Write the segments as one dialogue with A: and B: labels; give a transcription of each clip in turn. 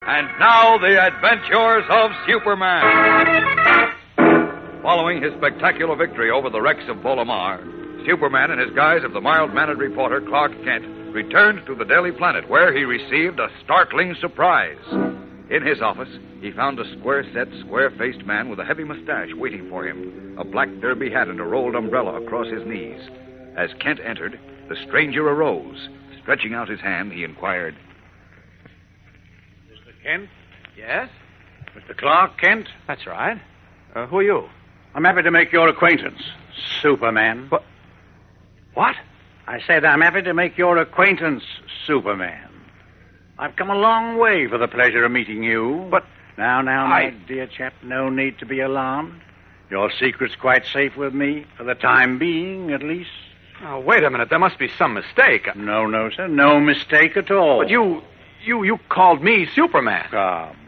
A: And now, the adventures of Superman. Following his spectacular victory over the wrecks of Bolomar, Superman, in his guise of the mild-mannered reporter Clark Kent, returned to the Daily Planet, where he received a startling surprise. In his office, he found a square-set, square-faced man with a heavy mustache waiting for him, a black derby hat and a rolled umbrella across his knees. As Kent entered, the stranger arose. Stretching out his hand, he inquired,
B: Mr. Kent?
C: Yes?
B: Mr. Clark Kent?
C: That's right. Who are you?
B: I'm happy to make your acquaintance, Superman.
C: What?
B: I said I'm happy to make your acquaintance, Superman. I've come a long way for the pleasure of meeting you.
C: But
B: Now, my dear chap, no need to be alarmed. Your secret's quite safe with me, for the time being, at least.
C: Oh, wait a minute. There must be some mistake.
B: No, sir. No mistake at all.
C: But you called me Superman.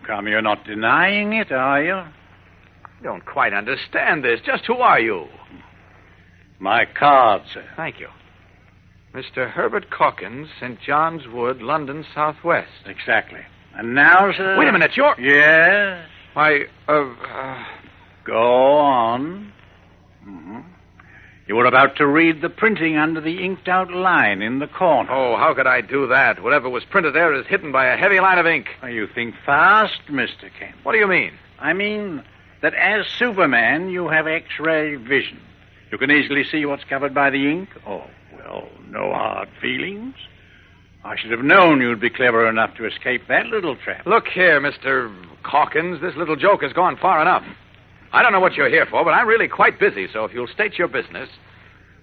B: Come, you're not denying it, are you?
C: I don't quite understand this. Just who are you?
B: My card, sir.
C: Thank you. Mr. Herbert Calkins, St. John's Wood, London, Southwest.
B: Exactly. And now, sir...
C: Wait a minute, you're...
B: Yes?
C: Why,
B: Go on. Mm-hmm. You were about to read the printing under the inked-out line in the corner.
C: Oh, how could I do that? Whatever was printed there is hidden by a heavy line of ink.
B: You think fast, Mr. Kent.
C: What do you mean?
B: I mean that as Superman, you have X-ray vision. You can easily see what's covered by the ink. Oh, well, no hard feelings. I should have known you'd be clever enough to escape that little trap.
C: Look here, Mr. Calkins. This little joke has gone far enough. I don't know what you're here for, but I'm really quite busy, so if you'll state your business...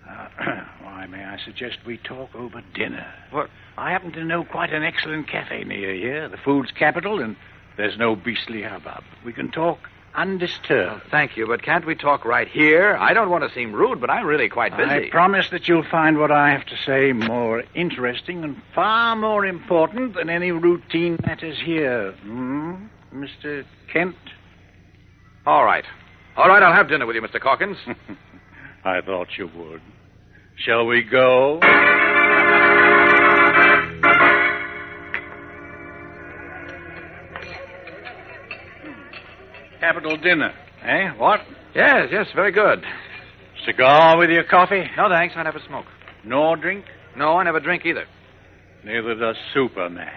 B: Why, may I suggest we talk over dinner?
C: What?
B: I happen to know quite an excellent cafe near here, the food's capital, and there's no beastly hubbub. We can talk undisturbed.
C: Well, thank you, but can't we talk right here? I don't want to seem rude, but I'm really quite busy.
B: I promise that you'll find what I have to say more interesting and far more important than any routine matters here. Mr. Kent?
C: All right. I'll have dinner with you, Mr. Calkins.
B: I thought you would. Shall we go? Capital dinner, eh? What?
C: Yes, very good.
B: Cigar with your coffee?
C: No, thanks. I never smoke.
B: No drink?
C: No, I never drink either.
B: Neither does Superman.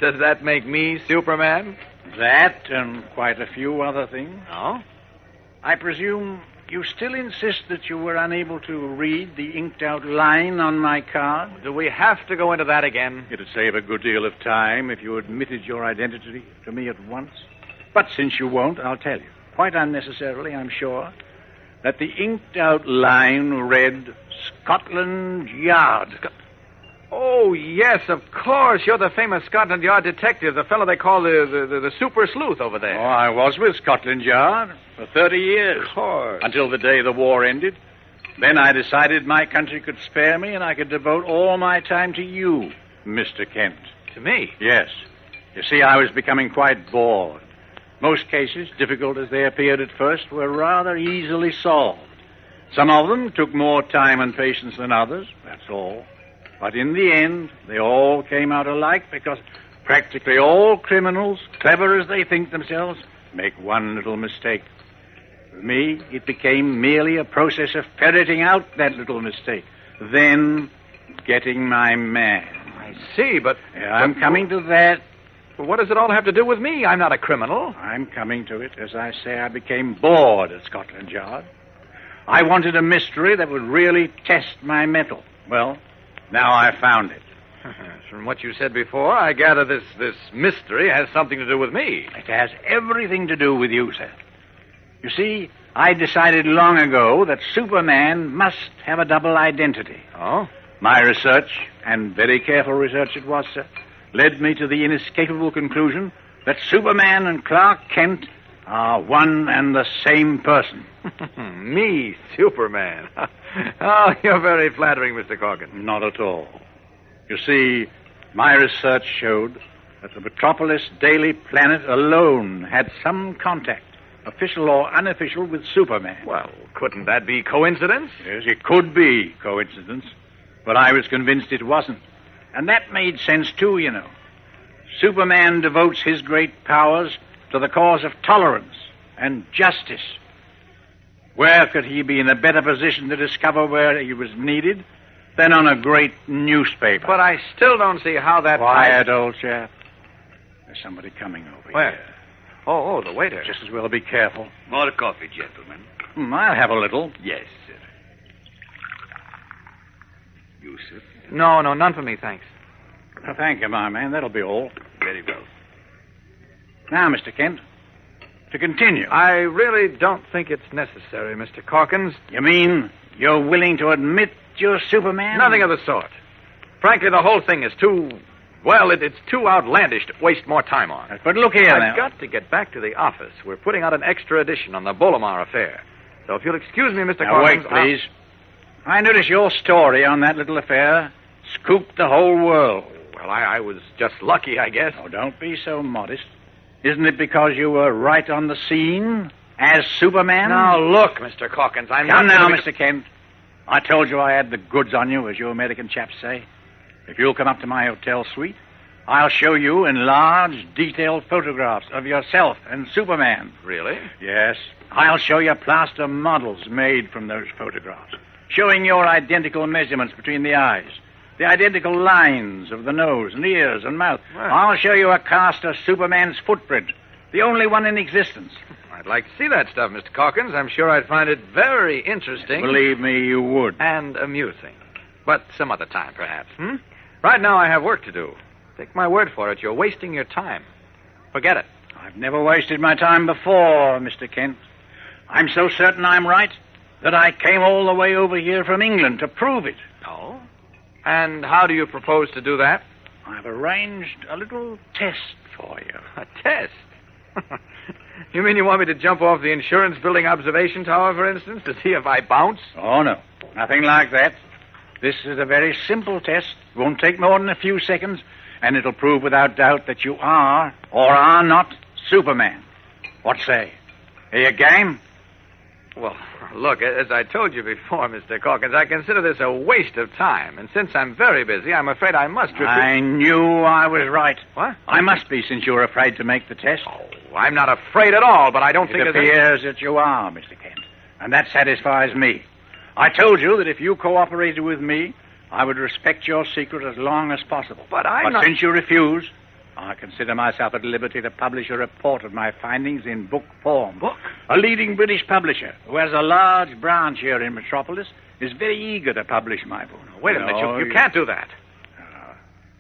C: Does that make me Superman?
B: That and quite a few other things.
C: Oh?
B: I presume you still insist that you were unable to read the inked-out line on my card?
C: Do we have to go into that again?
B: It'd save a good deal of time if you admitted your identity to me at once. But since you won't, I'll tell you, quite unnecessarily, I'm sure, that the inked-out line read Scotland Yard.
C: Oh, yes, of course. You're the famous Scotland Yard detective, the fellow they call the Super Sleuth over there.
B: Oh, I was with Scotland Yard for 30 years.
C: Of course.
B: Until the day the war ended. Then I decided my country could spare me and I could devote all my time to you, Mr. Kent.
C: To me?
B: Yes. You see, I was becoming quite bored. Most cases, difficult as they appeared at first, were rather easily solved. Some of them took more time and patience than others, that's all. But in the end, they all came out alike because practically all criminals, clever as they think themselves, make one little mistake. With me, it became merely a process of ferreting out that little mistake, then getting my man.
C: I see, but...
B: I'm coming to that.
C: Well, what does it all have to do with me? I'm not a criminal.
B: I'm coming to it. As I say, I became bored at Scotland Yard. I wanted a mystery that would really test my mettle. Well... now I found it.
C: From what you said before, I gather this mystery has something to do with me.
B: It has everything to do with you, sir. You see, I decided long ago that Superman must have a double identity.
C: Oh?
B: My research, and very careful research it was, sir, led me to the inescapable conclusion that Superman and Clark Kent are one and the same person.
C: Me, Superman. Oh, you're very flattering, Mr. Calkins.
B: Not at all. You see, my research showed that the Metropolis Daily Planet alone had some contact, official or unofficial, with Superman.
C: Well, couldn't that be coincidence?
B: Yes, it could be coincidence, but I was convinced it wasn't. And that made sense, too, you know. Superman devotes his great powers to the cause of tolerance and justice. Where could he be in a better position to discover where he was needed than on a great newspaper?
C: But I still don't see how that...
B: Quiet, old chap. There's somebody coming over
C: Where?
B: here.
C: Oh, the waiter.
B: Just as well be careful.
D: More coffee, gentlemen.
B: I'll have a little.
D: Yes, sir. You, sir?
C: No, none for me, thanks.
B: Thank you, my man. That'll be all.
D: Very well.
B: Now, Mr. Kent, to continue.
C: I really don't think it's necessary, Mr. Calkins.
B: You mean you're willing to admit you're Superman?
C: Nothing of the sort. Frankly, the whole thing is too... Well, it's too outlandish to waste more time on.
B: But look here now.
C: I've got to get back to the office. We're putting out an extra edition on the Bolomar affair. So if you'll excuse me, Mr.
B: Now,
C: Calkins...
B: wait, please. I notice your story on that little affair scooped the whole world.
C: Well, I was just lucky, I guess.
B: Oh, don't be so modest. Isn't it because you were right on the scene as Superman?
C: Now, look, Mr. Calkins, I'm
B: Come
C: not...
B: now,
C: gonna
B: Mr. Kent. I told you I had the goods on you, as you American chaps say. If you'll come up to my hotel suite, I'll show you enlarged, detailed photographs of yourself and Superman.
C: Really?
B: Yes. I'll show you plaster models made from those photographs, showing your identical measurements between the eyes, the identical lines of the nose and ears and mouth.
C: Well.
B: I'll show you a cast of Superman's footprint, the only one in existence.
C: I'd like to see that stuff, Mr. Calkins. I'm sure I'd find it very interesting.
B: Believe me, you would.
C: And amusing. But some other time, perhaps. Right now, I have work to do. Take my word for it, you're wasting your time. Forget it.
B: I've never wasted my time before, Mr. Kent. I'm so certain I'm right that I came all the way over here from England to prove it.
C: Oh? And how do you propose to do that?
B: I've arranged a little test for you.
C: A test? You mean you want me to jump off the insurance building observation tower, for instance, to see if I bounce?
B: Oh, no. Nothing like that. This is a very simple test. It won't take more than a few seconds, and it'll prove without doubt that you are or are not Superman. What say? Are you game?
C: Well, look, as I told you before, Mr. Calkins, I consider this a waste of time. And since I'm very busy, I'm afraid I must...
B: I knew I was right.
C: What?
B: I must be, since you're afraid to make the test.
C: Oh, I'm not afraid at all, but I don't think...
B: It appears that you are, Mr. Kent. And that satisfies me. I told you that if you cooperated with me, I would respect your secret as long as possible.
C: But I'm not...
B: since you refuse, I consider myself at liberty to publish a report of my findings in book form.
C: Book?
B: A leading British publisher who has a large branch here in Metropolis is very eager to publish my book.
C: Wait a minute, you can't do that.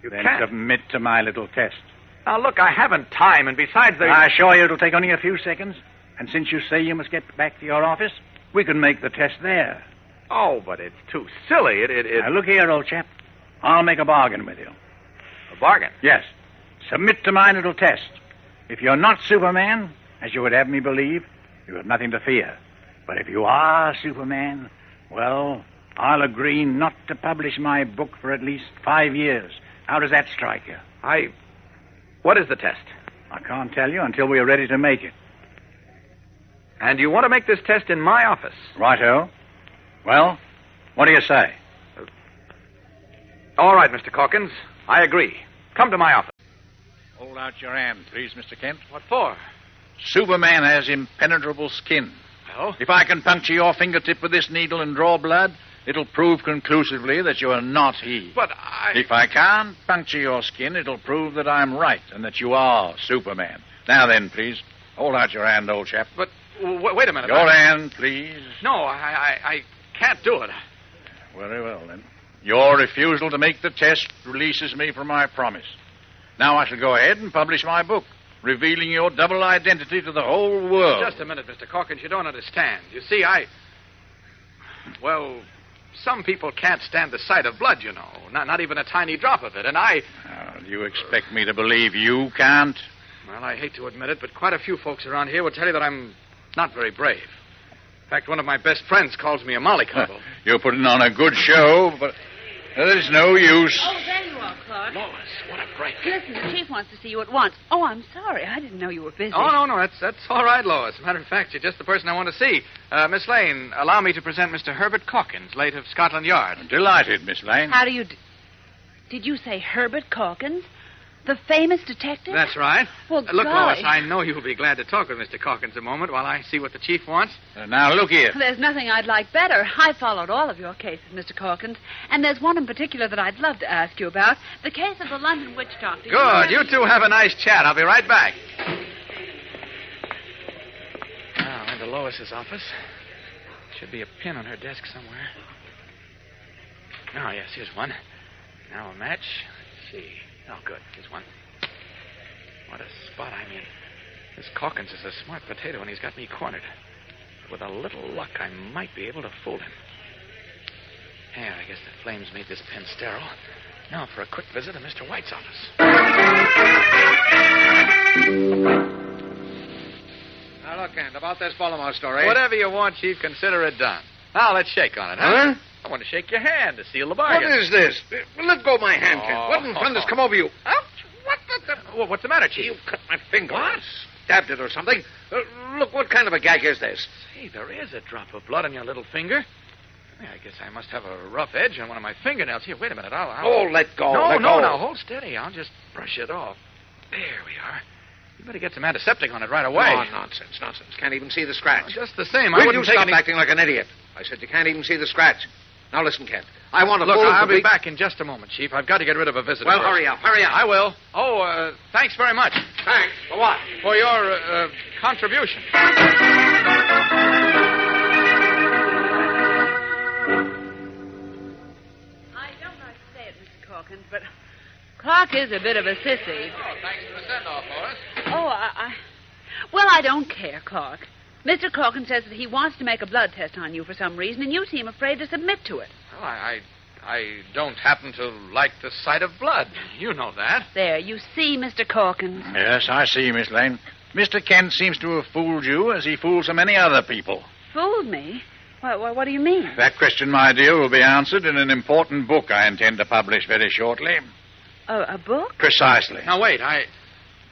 C: You
B: then
C: can't.
B: submit to my little test.
C: Now, look, I haven't time, and besides there...
B: I assure you it'll take only a few seconds. And since you say you must get back to your office, we can make the test there.
C: Oh, but it's too silly.
B: Now, look here, old chap. I'll make a bargain with you.
C: A bargain?
B: Yes. Submit to my little test. If you're not Superman, as you would have me believe, you have nothing to fear. But if you are Superman, well, I'll agree not to publish my book for at least 5 years. How does that strike you?
C: What is the test?
B: I can't tell you until we are ready to make it.
C: And you want to make this test in my office?
B: Righto. Well, what do you say?
C: All right, Mr. Calkins. I agree. Come to my office.
B: Hold out your hand, please, Mr. Kent.
C: What for?
B: Superman has impenetrable skin.
C: Oh?
B: If I can puncture your fingertip with this needle and draw blood, it'll prove conclusively that you are not he.
C: But
B: If I can't puncture your skin, it'll prove that I'm right and that you are Superman. Now then, please, hold out your hand, old chap.
C: But, wait a minute.
B: Your hand, please.
C: No, I can't do it.
B: Very well, then. Your refusal to make the test releases me from my promise. Now I shall go ahead and publish my book, revealing your double identity to the whole world.
C: Just a minute, Mr. Calkins. You don't understand. You see, Well, some people can't stand the sight of blood, you know. Not even a tiny drop of it. And
B: Do you expect me to believe you can't?
C: Well, I hate to admit it, but quite a few folks around here will tell you that I'm not very brave. In fact, one of my best friends calls me a mollycoddle.
B: You're putting on a good show, but there's no use.
E: Oh, there you are, Clark.
C: Lois, what a break.
E: Listen, the chief wants to see you at once. Oh, I'm sorry. I didn't know you were busy.
C: Oh, no, that's all right, Lois. Matter of fact, you're just the person I want to see. Miss Lane, allow me to present Mr. Herbert Calkins, late of Scotland Yard.
B: Delighted, Miss Lane.
E: How do you... Did you say Herbert Calkins? The famous detective?
C: That's right.
E: Well,
C: Look,
E: golly.
C: Lois, I know you'll be glad to talk with Mr. Calkins a moment while I see what the chief wants.
B: Now, look here.
E: There's nothing I'd like better. I followed all of your cases, Mr. Calkins, and there's one in particular that I'd love to ask you about. The case of the London witch doctor.
C: Good. You two have a nice chat. I'll be right back. Now, into Lois's office. Should be a pin on her desk somewhere. Oh, yes, here's one. Now a match. Let's see. Oh, good. Here's one. What a spot I'm in. This Calkins is a smart potato, and he's got me cornered. With a little luck, I might be able to fool him. Yeah, I guess the flames made this pen sterile. Now for a quick visit to Mr. White's office.
B: Now, look, Kent, about this Baltimore story.
C: Whatever you want, Chief, consider it done. Now, let's shake on it, huh? I want to shake your hand to seal the bargain.
F: What is this? Let go of my hand, Kent. What in thunder's come over you? Ouch! What the...
C: Well, what's the matter, Chief?
F: You cut my finger. What? Stabbed it or something. Look, what kind of a gag is this?
C: Say, there is a drop of blood on your little finger. Yeah, I guess I must have a rough edge on one of my fingernails. Here, wait a minute. I'll...
F: Oh, let go.
C: No,
F: let go.
C: no, hold steady. I'll just brush it off. There we are. You better get some antiseptic on it right away.
F: Oh, nonsense. Can't even see the scratch.
C: Oh, just the same, I
F: Will
C: wouldn't
F: you
C: take
F: stop
C: any...
F: acting like an idiot? I said you can't even see the scratch. Now listen, Kent. I want to
C: Look,
F: fool
C: I'll be
F: complete-
C: back in just a moment, Chief. I've got to get rid of a visitor.
F: Well,
C: first.
F: hurry up.
C: I will. Oh, thanks very much
F: Thanks. For what?
C: for your contribution.
E: I don't like to say it, Mr. Calkins, but Clark is a bit of a sissy.
C: Oh, thanks for the send-off, Lois.
E: Oh, Well, I don't care, Clark. Mr. Calkins says that he wants to make a blood test on you for some reason, and you seem afraid to submit to it.
C: Well, I don't happen to like the sight of blood. You know that.
E: There, you see, Mr. Calkins.
B: Yes, I see, Miss Lane. Mr. Kent seems to have fooled you as he fools so many other people.
E: Fooled me? What do you mean?
B: That question, my dear, will be answered in an important book I intend to publish very shortly.
E: A book?
B: Precisely.
C: Now, wait.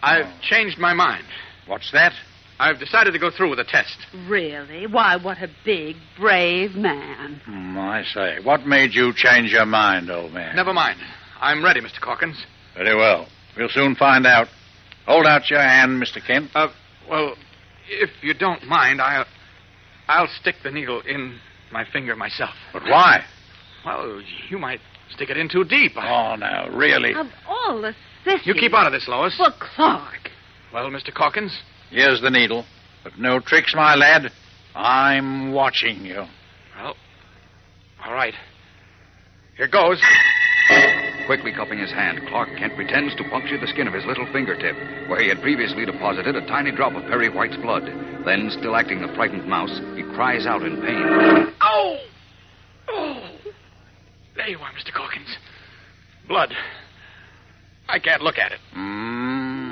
C: I've changed my mind.
B: What's that?
C: I've decided to go through with the test.
E: Really? Why, what a big, brave man.
B: I say. What made you change your mind, old man?
C: Never mind. I'm ready, Mr. Calkins.
B: Very well. We'll soon find out. Hold out your hand, Mr. Kent.
C: Well, if you don't mind, I'll stick the needle in my finger myself.
B: But why?
C: Well, you might stick it in too deep.
B: Oh, now, really?
E: Of all the sissies...
C: You keep out of this, Lois.
E: Well, Clark.
C: Well, Mr. Calkins?
B: Here's the needle. But no tricks, my lad. I'm watching you.
C: Well, all right. Here goes.
A: Quickly cupping his hand, Clark Kent pretends to puncture the skin of his little fingertip, where he had previously deposited a tiny drop of Perry White's blood. Then, still acting the frightened mouse, he cries out in pain.
C: Oh! Oh! There you are, Mr. Calkins. Blood. I can't look at it.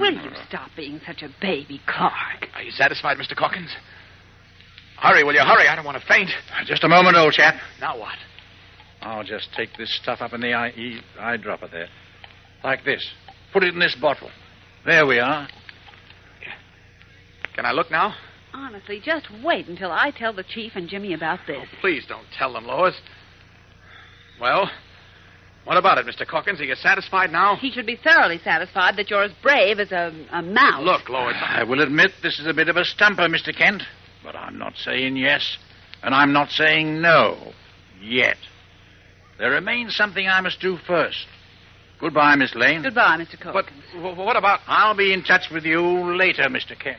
E: Will you stop being such a baby, Clark?
C: Are you satisfied, Mr. Calkins? Hurry, will you? Hurry. I don't want to faint.
B: Just a moment, old chap.
C: Now what?
B: I'll just take this stuff up in the eyedropper there. Like this. Put it in this bottle. There we are.
C: Can I look now?
E: Honestly, just wait until I tell the chief and Jimmy about this.
C: Oh, please don't tell them, Lois. Well, what about it, Mr. Calkins? Are you satisfied now?
E: He should be thoroughly satisfied that you're as brave as a mouse.
C: Look, Lois.
B: I will admit this is a bit of a stumper, Mr. Kent. But I'm not saying yes, and I'm not saying no. Yet. There remains something I must do first. Goodbye, Miss Lane.
E: Goodbye, Mr. Calkins.
C: But what about...
B: I'll be in touch with you later, Mr. Kent.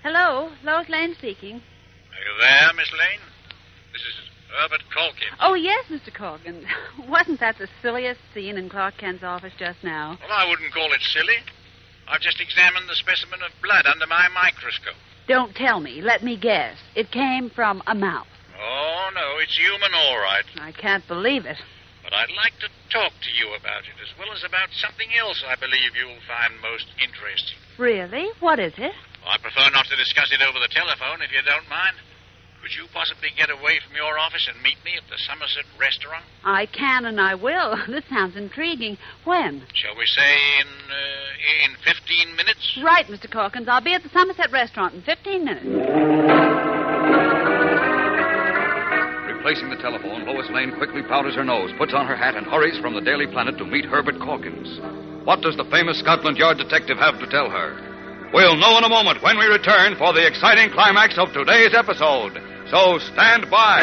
E: Hello, Lois Lane speaking.
B: Are you there, Miss Lane? This is Herbert Calkins.
E: Oh, yes, Mr. Calkins. Wasn't that the silliest scene in Clark Kent's office just now?
B: Well, I wouldn't call it silly. I've just examined the specimen of blood under my microscope.
E: Don't tell me. Let me guess. It came from a mouse.
B: Oh, no, it's human, all right.
E: I can't believe it.
B: But I'd like to talk to you about it, as well as about something else I believe you'll find most interesting.
E: Really? What is it?
B: I prefer not to discuss it over the telephone, if you don't mind. Could you possibly get away from your office and meet me at the Somerset restaurant?
E: I can and I will. This sounds intriguing. When?
B: Shall we say in 15 minutes?
E: Right, Mr. Calkins. I'll be at the Somerset restaurant in 15 minutes.
A: replacing the telephone, Lois Lane quickly powders her nose, puts on her hat, and hurries from the Daily Planet to meet Herbert Calkins. What does the famous Scotland Yard detective have to tell her? We'll know in a moment when we return for the exciting climax of today's episode. So stand by.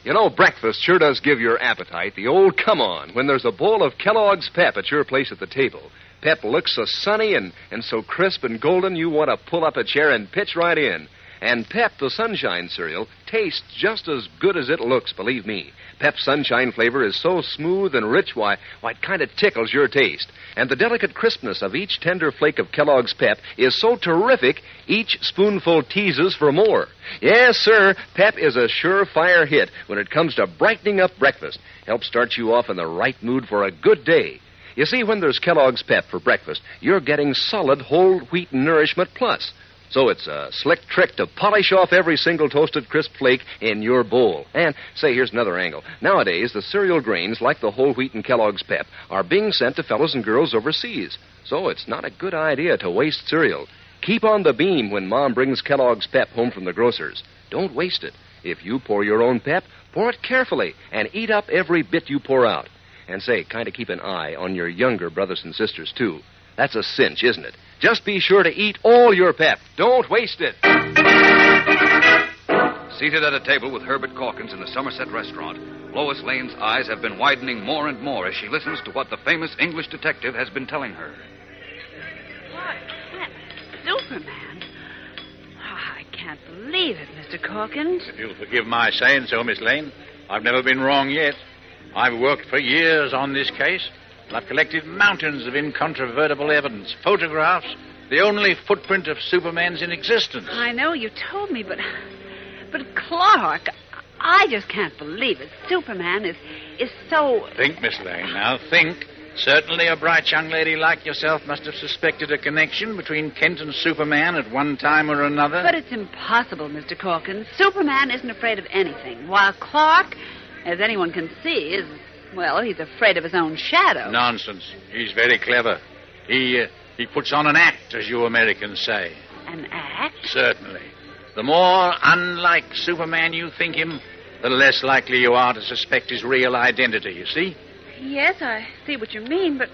G: You know, breakfast sure does give your appetite the old come on when there's a bowl of Kellogg's Pep at your place at the table. Pep looks so sunny and so crisp and golden you want to pull up a chair and pitch right in. And Pep, the Sunshine cereal, tastes just as good as it looks, believe me. Pep's Sunshine flavor is so smooth and rich, why it kind of tickles your taste. And the delicate crispness of each tender flake of Kellogg's Pep is so terrific, each spoonful teases for more. Yes, sir, Pep is a surefire hit when it comes to brightening up breakfast. Helps start you off in the right mood for a good day. You see, when there's Kellogg's Pep for breakfast, you're getting solid whole wheat nourishment plus. So it's a slick trick to polish off every single toasted crisp flake in your bowl. And, say, here's another angle. Nowadays, the cereal grains, like the whole wheat and Kellogg's Pep, are being sent to fellows and girls overseas. So it's not a good idea to waste cereal. Keep on the beam when Mom brings Kellogg's Pep home from the grocer's. Don't waste it. If you pour your own Pep, pour it carefully and eat up every bit you pour out. And, say, kind of keep an eye on your younger brothers and sisters, too. That's a cinch, isn't it? Just be sure to eat all your Pep. Don't waste it.
A: Seated at a table with Herbert Calkins in the Somerset restaurant, Lois Lane's eyes have been widening more and more as she listens to what the famous English detective has been telling her.
E: What? Superman? Oh, I can't believe it, Mr. Calkins.
B: If you'll forgive my saying so, Miss Lane, I've never been wrong yet. I've worked for years on this case. I've collected mountains of incontrovertible evidence, photographs, the only footprint of Superman's in existence.
E: I know you told me, but Clark, I just can't believe it. Superman is so...
B: Think, Miss Lane, now think. Certainly a bright young lady like yourself must have suspected a connection between Kent and Superman at one time or another.
E: But it's impossible, Mr. Calkins. Superman isn't afraid of anything, while Clark, as anyone can see, well, he's afraid of his own shadow.
B: Nonsense. He's very clever. He puts on an act, as you Americans say.
E: An act?
B: Certainly. The more unlike Superman you think him, the less likely you are to suspect his real identity, you see?
E: Yes, I see what you mean, but...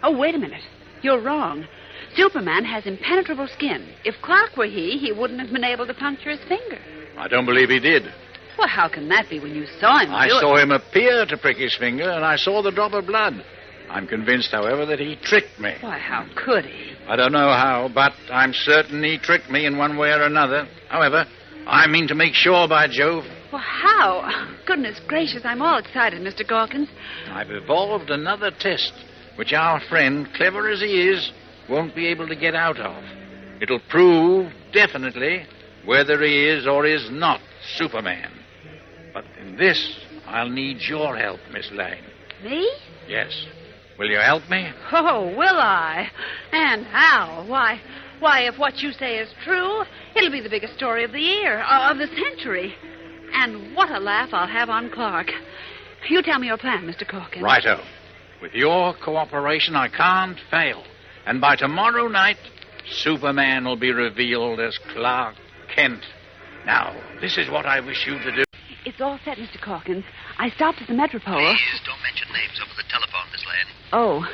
E: Oh, wait a minute. You're wrong. Superman has impenetrable skin. If Clark were he wouldn't have been able to puncture his finger.
B: I don't believe he did.
E: Well, how can that be when you saw him
B: I
E: do it?
B: saw him appear to prick his finger, and I saw the drop of blood. I'm convinced, however, that he tricked me.
E: Why, how could he?
B: I don't know how, but I'm certain he tricked me in one way or another. However, I mean to make sure, by Jove.
E: Well, how? Goodness gracious, I'm all excited, Mr. Calkins.
B: I've evolved another test, which our friend, clever as he is, won't be able to get out of. It'll prove, definitely, whether he is or is not Superman. But in this, I'll need your help, Miss Lane.
E: Me?
B: Yes. Will you help me?
E: Oh, will I? And how? Why, if what you say is true, it'll be the biggest story of the year, of the century. And what a laugh I'll have on Clark. You tell me your plan, Mr. Calkins.
B: Righto. With your cooperation, I can't fail. And by tomorrow night, Superman will be revealed as Clark Kent. Now, this is what I wish you to do.
E: It's all set, Mr. Calkins. I stopped at the Metropole.
H: Please don't mention names over the telephone, Miss Lane.
E: Oh,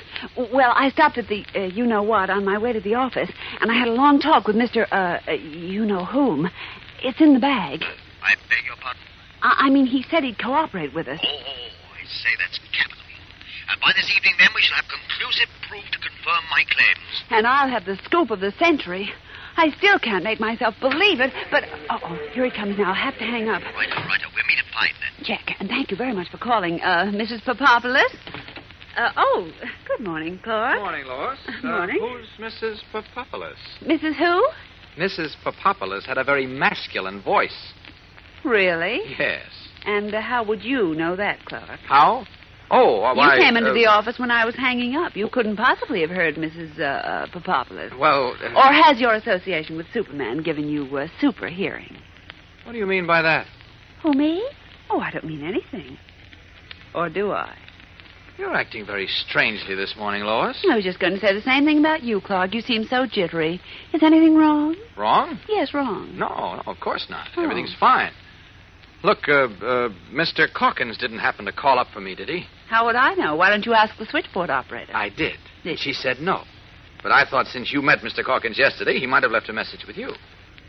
E: well, I stopped at the you-know-what on my way to the office, and I had a long talk with Mr. you-know-whom. It's in the bag.
H: I beg your pardon?
E: I mean, he said he'd cooperate with us.
H: Oh, I say that's capital. By this evening, then, we shall have conclusive proof to confirm my claims.
E: And I'll have the scoop of the century. I still can't make myself believe it, but... Oh, here he comes now. I'll have to hang up.
H: Righto. We'll meet at 5, then.
E: Check. And thank you very much for calling, Mrs. Papopoulos. Good morning, Clark.
I: Morning, Lois.
E: Morning.
I: Who's Mrs. Papopoulos?
E: Mrs. Who?
I: Mrs. Papopoulos had a very masculine voice.
E: Really?
I: Yes.
E: And how would you know that, Clark?
I: How? Oh, why...
E: You came into the office when I was hanging up. You couldn't possibly have heard Mrs. Papopoulos.
I: Well...
E: Or has your association with Superman given you super hearing?
I: What do you mean by that?
E: Who, me? Oh, I don't mean anything. Or do I?
C: You're acting very strangely this morning, Lois.
E: I was just going to say the same thing about you, Clark. You seem so jittery. Is anything wrong?
C: Wrong?
E: Yes, wrong.
C: No, of course not.
E: Oh.
C: Everything's fine. Look, Mr. Calkins didn't happen to call up for me, did he?
E: How would I know? Why don't you ask the switchboard operator?
C: I did.
E: Did
C: She said no. But I thought since you met Mr. Calkins yesterday, he might have left a message with you.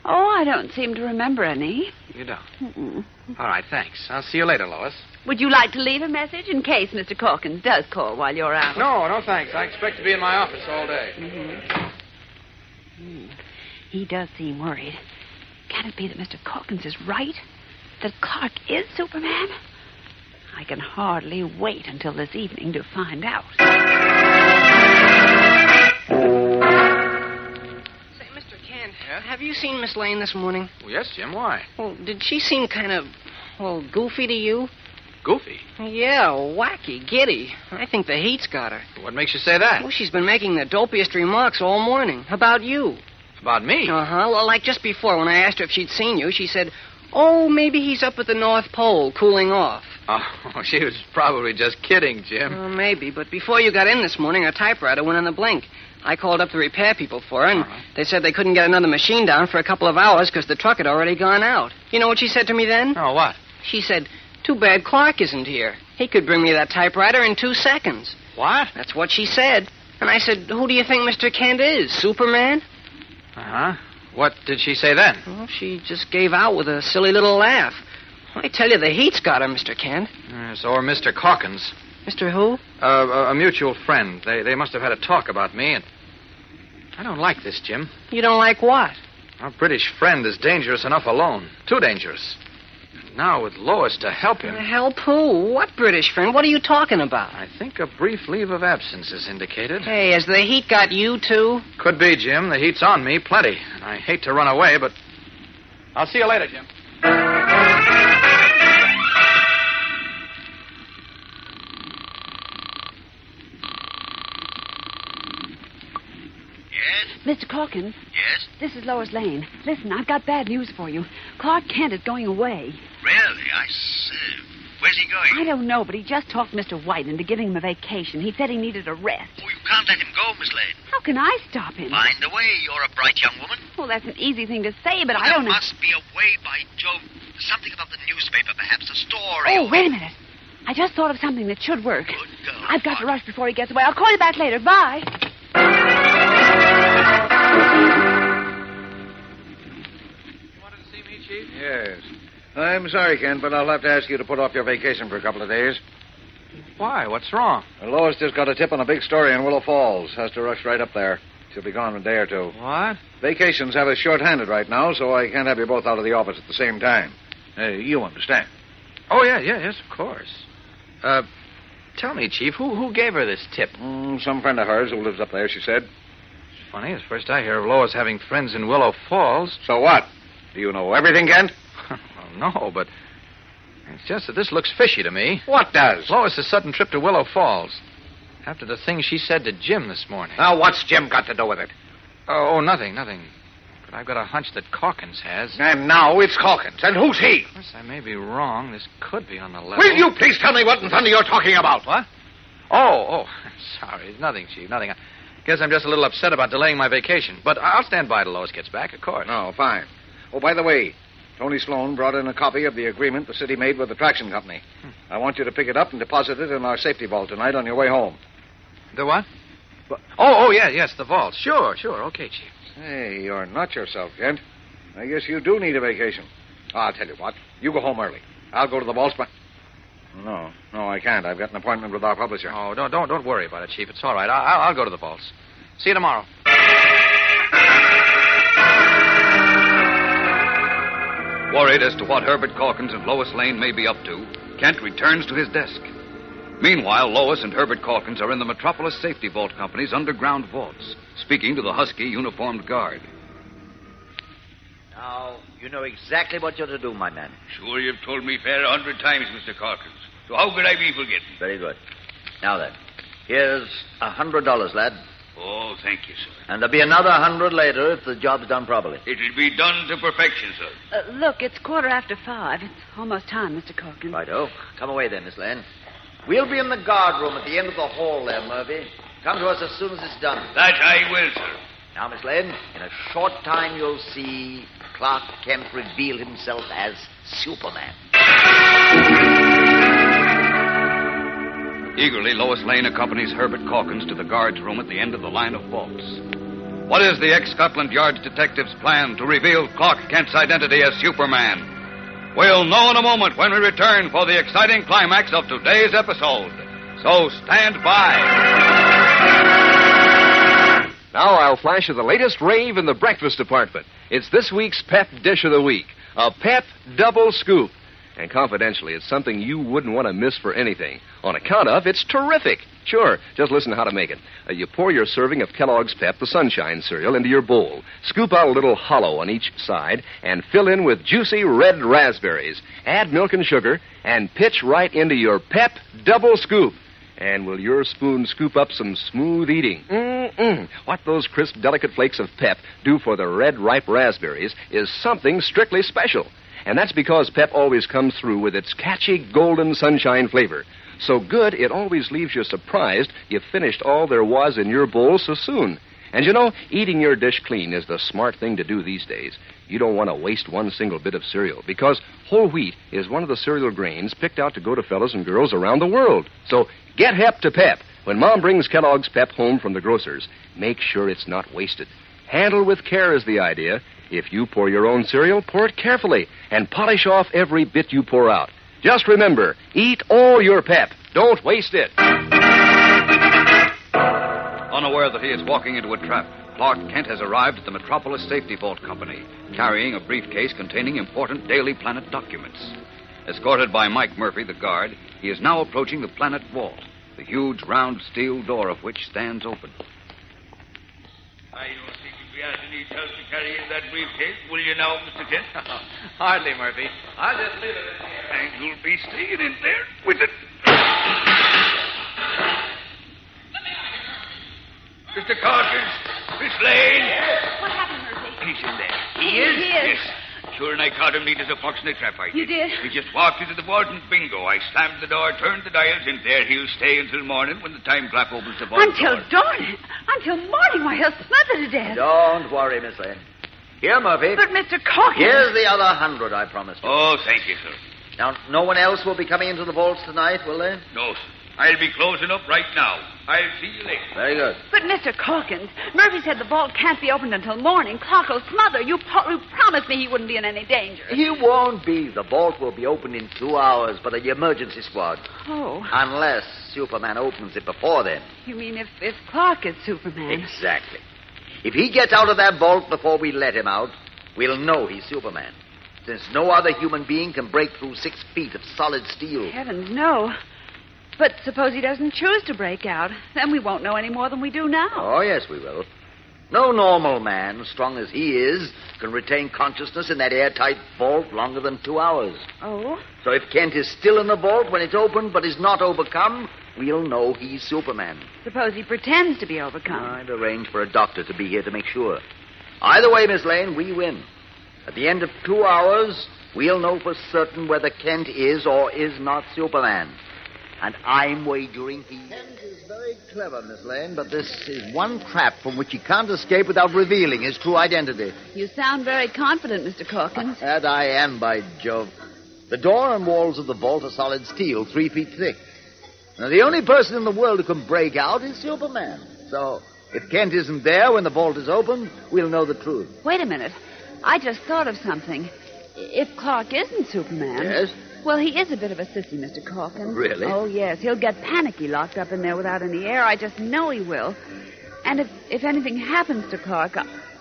E: Oh, I don't seem to remember any.
C: You don't?
E: Mm-mm.
C: All right, thanks. I'll see you later, Lois.
E: Would you like to leave a message in case Mr. Calkins does call while you're out?
C: No, thanks. I expect to be in my office all day.
E: Mm-hmm. He does seem worried. Can it be that Mr. Calkins is right? That Clark is Superman? I can hardly wait until this evening to find out.
J: Say, Mr. Kent, have you seen Miss Lane this morning?
C: Well, yes, Jim. Why?
J: Well, did she seem kind of, goofy to you?
C: Goofy.
J: Yeah, wacky, giddy. I think the heat's got her.
C: What makes you say that?
J: Well, she's been making the dopiest remarks all morning. About you.
C: About me?
J: Uh-huh. Well, like just before, when I asked her if she'd seen you, she said, oh, maybe he's up at the North Pole, cooling off.
C: Oh, she was probably just kidding, Jim.
J: Maybe, but before you got in this morning, her typewriter went on the blink. I called up the repair people for her, and they said they couldn't get another machine down for a couple of hours because the truck had already gone out. You know what she said to me then?
C: Oh, what?
J: She said, too bad Clark isn't here. He could bring me that typewriter in 2 seconds.
C: What?
J: That's what she said. And I said, who do you think Mr. Kent is, Superman?
C: Uh-huh. What did she say then?
J: Well, she just gave out with a silly little laugh. I tell you, the heat's got her, Mr. Kent.
C: Yes, or Mr. Calkins.
J: Mr. who?
C: A mutual friend. They must have had a talk about me, and I don't like this, Jim.
J: You don't like what?
C: Our British friend is dangerous enough alone. Too dangerous. Now with Lois to help him.
J: Help who? What British friend? What are you talking about?
C: I think a brief leave of absence is indicated.
J: Hey, has the heat got you, too?
C: Could be, Jim. The heat's on me, plenty. And I hate to run away, but I'll see you later, Jim.
E: Mr. Calkins?
H: Yes?
E: This is Lois Lane. Listen, I've got bad news for you. Clark Kent is going away.
H: Really? I see. Where's he going?
E: I don't know, but he just talked Mr. White into giving him a vacation. He said he needed a rest.
H: Oh, you can't let him go, Miss Lane.
E: How can I stop him?
H: Find a way. You're a bright young woman.
E: Well, that's an easy thing to say, but I don't know.
H: There must be a way, by Jove. Something about the newspaper, perhaps. A story.
E: Oh, wait a minute. I just thought of something that should work.
H: Good girl.
E: I've got to rush before he gets away. I'll call you back later. Bye.
F: Yes. I'm sorry, Ken, but I'll have to ask you to put off your vacation for a couple of days.
C: Why? What's wrong?
F: Lois just got a tip on a big story in Willow Falls. Has to rush right up there. She'll be gone in a day or two.
C: What?
F: Vacations have us short-handed right now, so I can't have you both out of the office at the same time. You understand.
C: Oh, yes, of course. Tell me, Chief, who gave her this tip?
F: Some friend of hers who lives up there, she said.
C: It's funny. It's first I hear of Lois having friends in Willow Falls.
F: So what? Do you know everything, Kent?
C: Well, no, but it's just that this looks fishy to me.
F: What does?
C: Lois' sudden trip to Willow Falls. After the thing she said to Jim this morning.
F: Now, what's Jim got to do with it?
C: Oh, nothing. But I've got a hunch that Calkins has.
F: And now it's Calkins. And who's he?
C: Of course, I may be wrong. This could be on the level.
F: Will you please tell me what in thunder you're talking about?
C: What? Oh, sorry. It's nothing, Chief. Nothing. I guess I'm just a little upset about delaying my vacation. But I'll stand by till Lois gets back, of course.
F: Oh, fine. Oh, by the way, Tony Sloan brought in a copy of the agreement the city made with the traction company. I want you to pick it up and deposit it in our safety vault tonight on your way home.
C: The what? Oh, yes, the vault. Sure. Okay, Chief.
F: Hey, you're not yourself, Kent. I guess you do need a vacation. I'll tell you what. You go home early. I'll go to the vaults, but... No, I can't. I've got an appointment with our publisher.
C: Oh, don't worry about it, Chief. It's all right. I'll go to the vaults. See you tomorrow.
A: Worried as to what Herbert Calkins and Lois Lane may be up to, Kent returns to his desk. Meanwhile, Lois and Herbert Calkins are in the Metropolis Safety Vault Company's underground vaults, speaking to the husky uniformed guard.
K: Now, you know exactly what you're to do, my man.
D: Sure, you've told me fair 100 times, Mr. Calkins. So how could I be forgetting?
K: Very good. Now then, here's $100, lad.
D: Oh, thank you, sir.
K: And there'll be another 100 later if the job's done properly.
D: It'll be done to perfection, sir.
E: Look, it's 5:15. It's almost time, Mr. Calkins.
K: Righto. Come away then, Miss Lane. We'll be in the guard room at the end of the hall there, Murphy. Come to us as soon as it's done.
D: That I will, sir.
K: Now, Miss Lane, in a short time you'll see Clark Kent reveal himself as Superman.
A: Eagerly, Lois Lane accompanies Herbert Calkins to the guard's room at the end of the line of vaults. What is the ex-Scotland Yard's detective's plan to reveal Clark Kent's identity as Superman? We'll know in a moment when we return for the exciting climax of today's episode. So stand by.
G: Now I'll flash you the latest rave in the breakfast department. It's this week's Pep Dish of the Week, a Pep Double Scoop. And confidentially, it's something you wouldn't want to miss for anything. On account of, it's terrific. Sure, just listen to how to make it. You pour your serving of Kellogg's Pep, the Sunshine cereal, into your bowl. Scoop out a little hollow on each side and fill in with juicy red raspberries. Add milk and sugar and pitch right into your Pep Double Scoop. And will your spoon scoop up some smooth eating? What those crisp, delicate flakes of Pep do for the red, ripe raspberries is something strictly special. And that's because Pep always comes through with its catchy golden sunshine flavor. So good, it always leaves you surprised you finished all there was in your bowl so soon. And you know, eating your dish clean is the smart thing to do these days. You don't want to waste one single bit of cereal, because whole wheat is one of the cereal grains picked out to go to fellas and girls around the world. So get hep to Pep. When Mom brings Kellogg's Pep home from the grocer's, make sure it's not wasted. Handle with care is the idea. If you pour your own cereal, pour it carefully and polish off every bit you pour out. Just remember, eat all your Pep. Don't waste it.
A: Unaware that he is walking into a trap, Clark Kent has arrived at the Metropolis Safety Vault Company, carrying a briefcase containing important Daily Planet documents. Escorted by Mike Murphy, the guard, he is now approaching the Planet Vault, the huge round steel door of which stands open.
D: I don't think if we ask any help to carry in that briefcase, will you now, Mr. Kent?
C: Hardly, Murphy. I'll just leave it in here.
D: And you'll be staying in there with it. Mr. Calkins, Miss Lane.
E: What happened, Murphy?
D: He's in there.
E: He is? He is.
D: Yes. Sure, and I caught him neat as a fox in a trap, I did.
E: You did?
D: He just walked into the vault and bingo. I slammed the door, turned the dials, and there he'll stay until morning when the time clock opens the vault
E: Until
D: door.
E: dawn? Until morning? Why, he'll smother to death.
K: Don't worry, Miss Lane. Here, Murphy.
E: But, Mr. Calkins...
K: Here's the other 100 I promised you.
D: Oh, thank you, sir.
K: Now, no one else will be coming into the vaults tonight, will they?
D: No, sir. I'll be closing up right now. I'll see you later.
K: Very good.
E: But, Mr. Calkins, Murphy said the vault can't be opened until morning. Clark will smother. You promised me he wouldn't be in any danger.
K: He won't be. The vault will be opened in 2 hours by the emergency squad.
E: Oh.
K: Unless Superman opens it before then.
E: You mean if Clark is Superman?
K: Exactly. If he gets out of that vault before we let him out, we'll know he's Superman. Since no other human being can break through 6 feet of solid steel.
E: Heavens, no. But suppose he doesn't choose to break out. Then we won't know any more than we do now.
K: Oh, yes, we will. No normal man, strong as he is, can retain consciousness in that airtight vault longer than 2 hours.
E: Oh?
K: So if Kent is still in the vault when it's opened but is not overcome, we'll know he's Superman.
E: Suppose he pretends to be overcome.
K: I'd arrange for a doctor to be here to make sure. Either way, Miss Lane, we win. At the end of 2 hours, we'll know for certain whether Kent is or is not Superman. And I'm wagering he... Kent is very clever, Miss Lane, but this is one trap from which he can't escape without revealing his true identity.
E: You sound very confident, Mr. Calkins.
K: That I am, by Jove. The door and walls of the vault are solid steel, 3 feet thick. Now, the only person in the world who can break out is Superman. So, if Kent isn't there when the vault is open, we'll know the truth.
E: Wait a minute. I just thought of something. If Clark isn't Superman...
K: Yes?
E: Well, he is a bit of a sissy, Mr. Calkins.
K: Really?
E: Oh, yes. He'll get panicky locked up in there without any air. I just know he will. And if anything happens to Clark,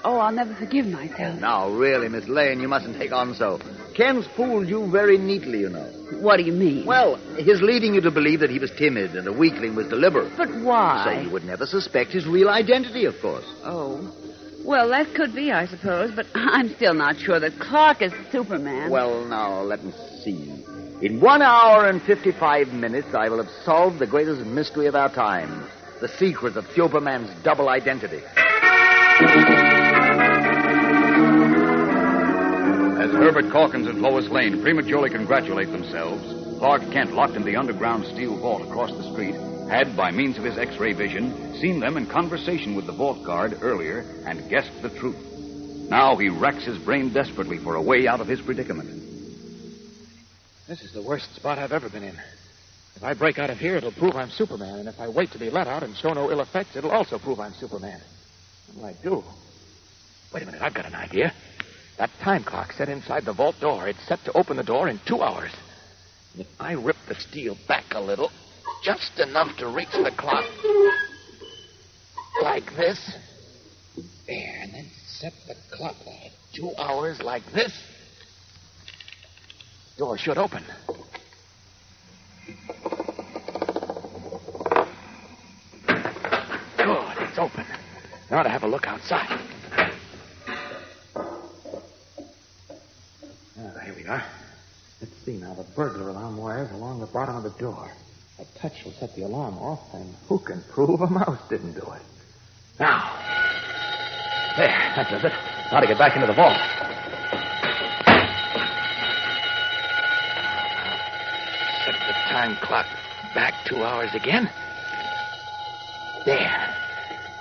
E: I'll never forgive myself.
K: Now, really, Miss Lane, you mustn't take on so. Ken's fooled you very neatly, you know.
E: What do you mean?
K: Well, his leading you to believe that he was timid and a weakling was deliberate.
E: But why?
K: So you would never suspect his real identity, of course.
E: Oh. Well, that could be, I suppose, but I'm still not sure that Clark is Superman.
K: Well, now, let me see. In 1 hour and 55 minutes, I will have solved the greatest mystery of our time. The secret of Superman's double identity.
A: As Herbert Calkins and Lois Lane prematurely congratulate themselves,
L: Clark Kent, locked in the underground steel vault across the street, had, by means of his X-ray vision, seen them in conversation with the vault guard earlier and guessed the truth. Now he racks his brain desperately for a way out of his predicament.
C: This is the worst spot I've ever been in. If I break out of here, it'll prove I'm Superman. And if I wait to be let out and show no ill effects, it'll also prove I'm Superman. What will I do? Wait a minute, I've got an idea. That time clock set inside the vault door. It's set to open the door in 2 hours. If I rip the steel back a little, just enough to reach the clock, like this, there, and then set the clock at 2 hours like this, door should open. Good, it's open. Now to have a look outside. Here we are. Let's see now. The burglar alarm wires along the bottom of the door. A touch will set the alarm off, and who can prove a mouse didn't do it? Now. There, that does it. Now to get back into the vault. Set the time clock back 2 hours again. There.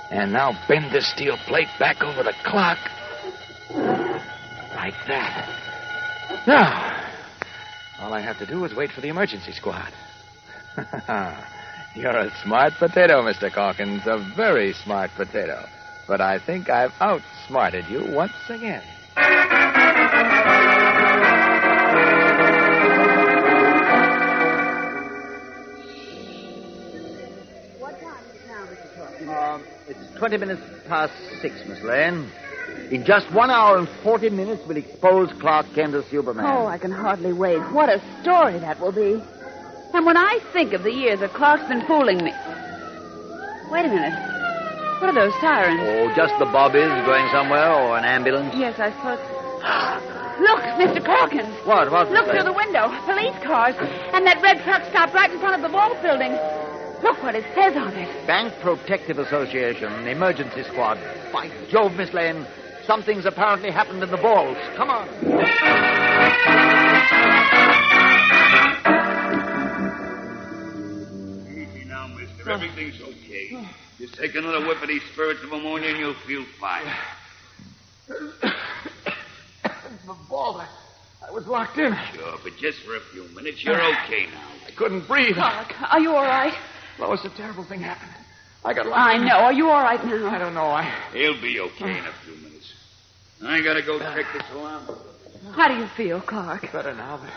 C: And now bend this steel plate back over the clock. Like that. Now, all I have to do is wait for the emergency squad. You're a smart potato, Mr. Calkins, a very smart potato. But I think I've outsmarted you once again.
E: What time is it now, Mr. Calkins?
K: It's 20 minutes past 6, Miss Lane. In just 1 hour and 40 minutes, we'll expose Clark Kent as Superman.
E: Oh, I can hardly wait. What a story that will be. And when I think of the years that Clark's been fooling me... Wait a minute. What are those sirens?
K: Oh, just the bobbies going somewhere or an ambulance?
E: Yes, I suppose... Look, Mr. Calkins.
K: What?
E: Look through the window. Police cars. And that red truck stopped right in front of the vault building. Look what it says on it.
K: Bank Protective Association, emergency squad. By Jove, Miss Lane, something's apparently happened in the vault. Come on.
D: Easy now, mister. Everything's okay. Just take another whiff of these spirits of ammonia and you'll feel fine.
C: The vault. I was locked in.
D: Sure, but just for a few minutes. You're okay now.
C: I couldn't breathe.
E: Clark, are you all right?
C: Lois, a terrible thing happened. I got locked
E: I
C: in.
E: know. Are you all right now?
C: I don't know.
D: He'll be okay in a few minutes. I gotta go check this alarm.
E: How do you feel, Clark?
C: Better now, but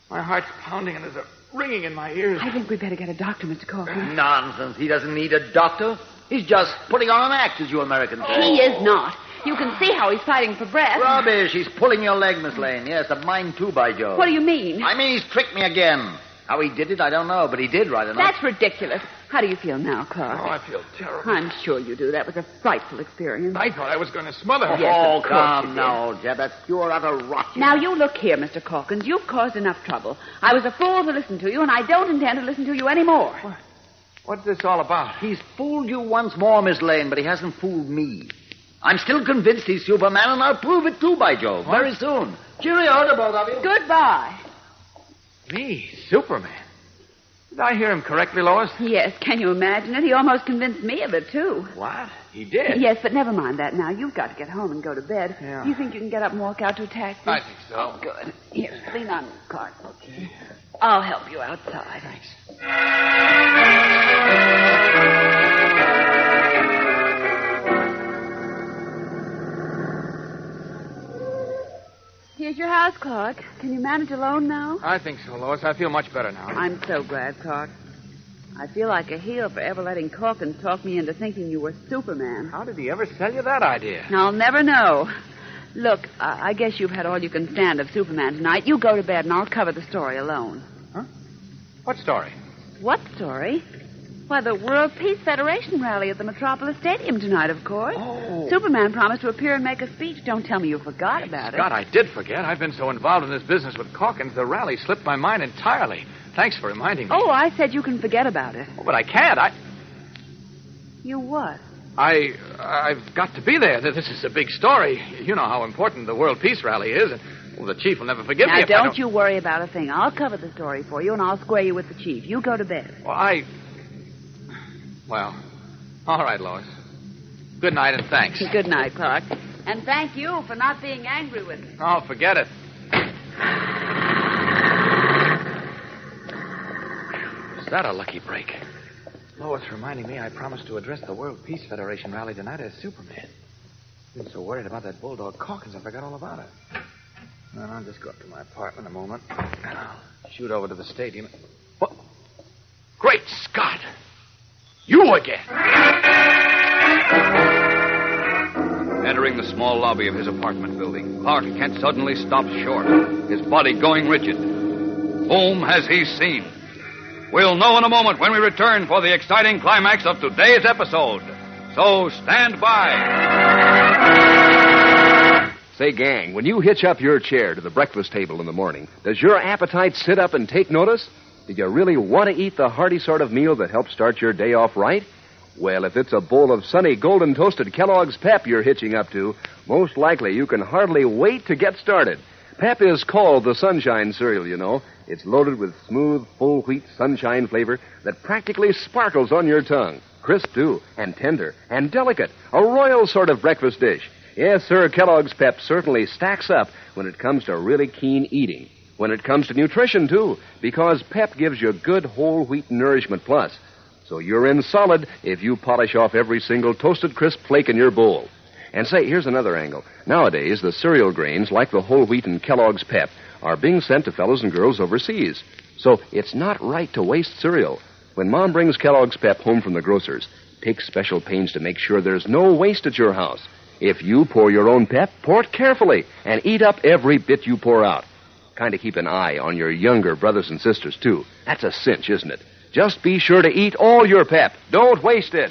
C: my heart's pounding and there's a ringing in my ears.
E: I think we'd better get a doctor, Mr. Calkins.
K: Nonsense. He doesn't need a doctor. He's just putting on an act, as you Americans say.
E: He is not. You can see how he's fighting for breath.
K: Rubbish. He's pulling your leg, Miss Lane. Yes, and mine too, by Jove.
E: What do you mean?
K: I mean, he's tricked me again. How he did it, I don't know, but he did right enough.
E: That's ridiculous. How do you feel now, Clark?
C: Oh, I feel terrible.
E: I'm sure you do. That was a frightful experience.
C: I thought I was going to smother her.
E: Yes,
K: Oh,
E: of course
K: come
E: you did.
K: now, Jeb. That's pure utter rot.
E: Now, you look here, Mr. Calkins. You've caused enough trouble. I was a fool to listen to you, and I don't intend to listen to you anymore.
C: What's this all about?
K: He's fooled you once more, Miss Lane, but he hasn't fooled me. I'm still convinced he's Superman, and I'll prove it too, by Jove, very soon. Cheerio to both of you.
E: Goodbye.
C: Me? Superman? Did I hear him correctly, Lois?
E: Yes, can you imagine it? He almost convinced me of it, too.
C: What? He did?
E: Yes, but never mind that now. You've got to get home and go to bed.
C: Yeah.
E: Do you think you can get up and walk out to a taxi?
C: I think so.
E: Oh, good. Here, lean on me, Clark.
C: Okay.
E: I'll help you outside.
C: Thanks.
E: Here's your house, Clark. Can you manage alone now?
C: I think so, Lois. I feel much better now.
E: I'm so glad, Clark. I feel like a heel for ever letting Calkins talk me into thinking you were Superman.
C: How did he ever sell you that idea?
E: I'll never know. Look, I guess you've had all you can stand of Superman tonight. You go to bed, and I'll cover the story alone.
C: Huh? What story?
E: What story? Why, the World Peace Federation rally at the Metropolis Stadium tonight, of course.
C: Oh.
E: Superman promised to appear and make a speech. Don't tell me you forgot about it.
C: God, I did forget. I've been so involved in this business with Calkins, the rally slipped my mind entirely. Thanks for reminding me.
E: Oh, I said you can forget about it.
C: Oh, but I can't.
E: You what?
C: I've got to be there. This is a big story. You know how important the World Peace Rally is. And Well, the chief will never forgive me
M: Now,
C: if I
M: don't you worry about a thing. I'll cover the story for you, and I'll square you with the chief. You go to bed.
C: Well, all right, Lois. Good night and thanks.
M: Good night, Clark. And thank you for not being angry with me.
C: Oh, forget it. Is that a lucky break? Lois reminding me I promised to address the World Peace Federation rally tonight as Superman. Been so worried about that bulldog Calkins, I forgot all about it. Well, I'll just go up to my apartment a moment, and I'll shoot over to the stadium. What? Great Scott! You again!
A: Entering the small lobby of his apartment building, Clark Kent suddenly stops short, his body going rigid. Whom has he seen? We'll know in a moment when we return for the exciting climax of today's episode. So stand by.
G: Say, gang, when you hitch up your chair to the breakfast table in the morning, does your appetite sit up and take notice? Do you really want to eat the hearty sort of meal that helps start your day off right? Well, if it's a bowl of sunny, golden toasted Kellogg's Pep you're hitching up to, most likely you can hardly wait to get started. Pep is called the Sunshine cereal, you know. It's loaded with smooth, full wheat sunshine flavor that practically sparkles on your tongue. Crisp, too, and tender, and delicate. A royal sort of breakfast dish. Yes, sir, Kellogg's Pep certainly stacks up when it comes to really keen eating. When it comes to nutrition, too, because Pep gives you good whole wheat nourishment plus. So you're in solid if you polish off every single toasted crisp flake in your bowl. And say, here's another angle. Nowadays, the cereal grains, like the whole wheat and Kellogg's Pep, are being sent to fellows and girls overseas. So it's not right to waste cereal. When Mom brings Kellogg's Pep home from the grocer's, take special pains to make sure there's no waste at your house. If you pour your own Pep, pour it carefully and eat up every bit you pour out. Kind of keep an eye on your younger brothers and sisters, too. That's a cinch, isn't it? Just be sure to eat all your Pep. Don't waste it.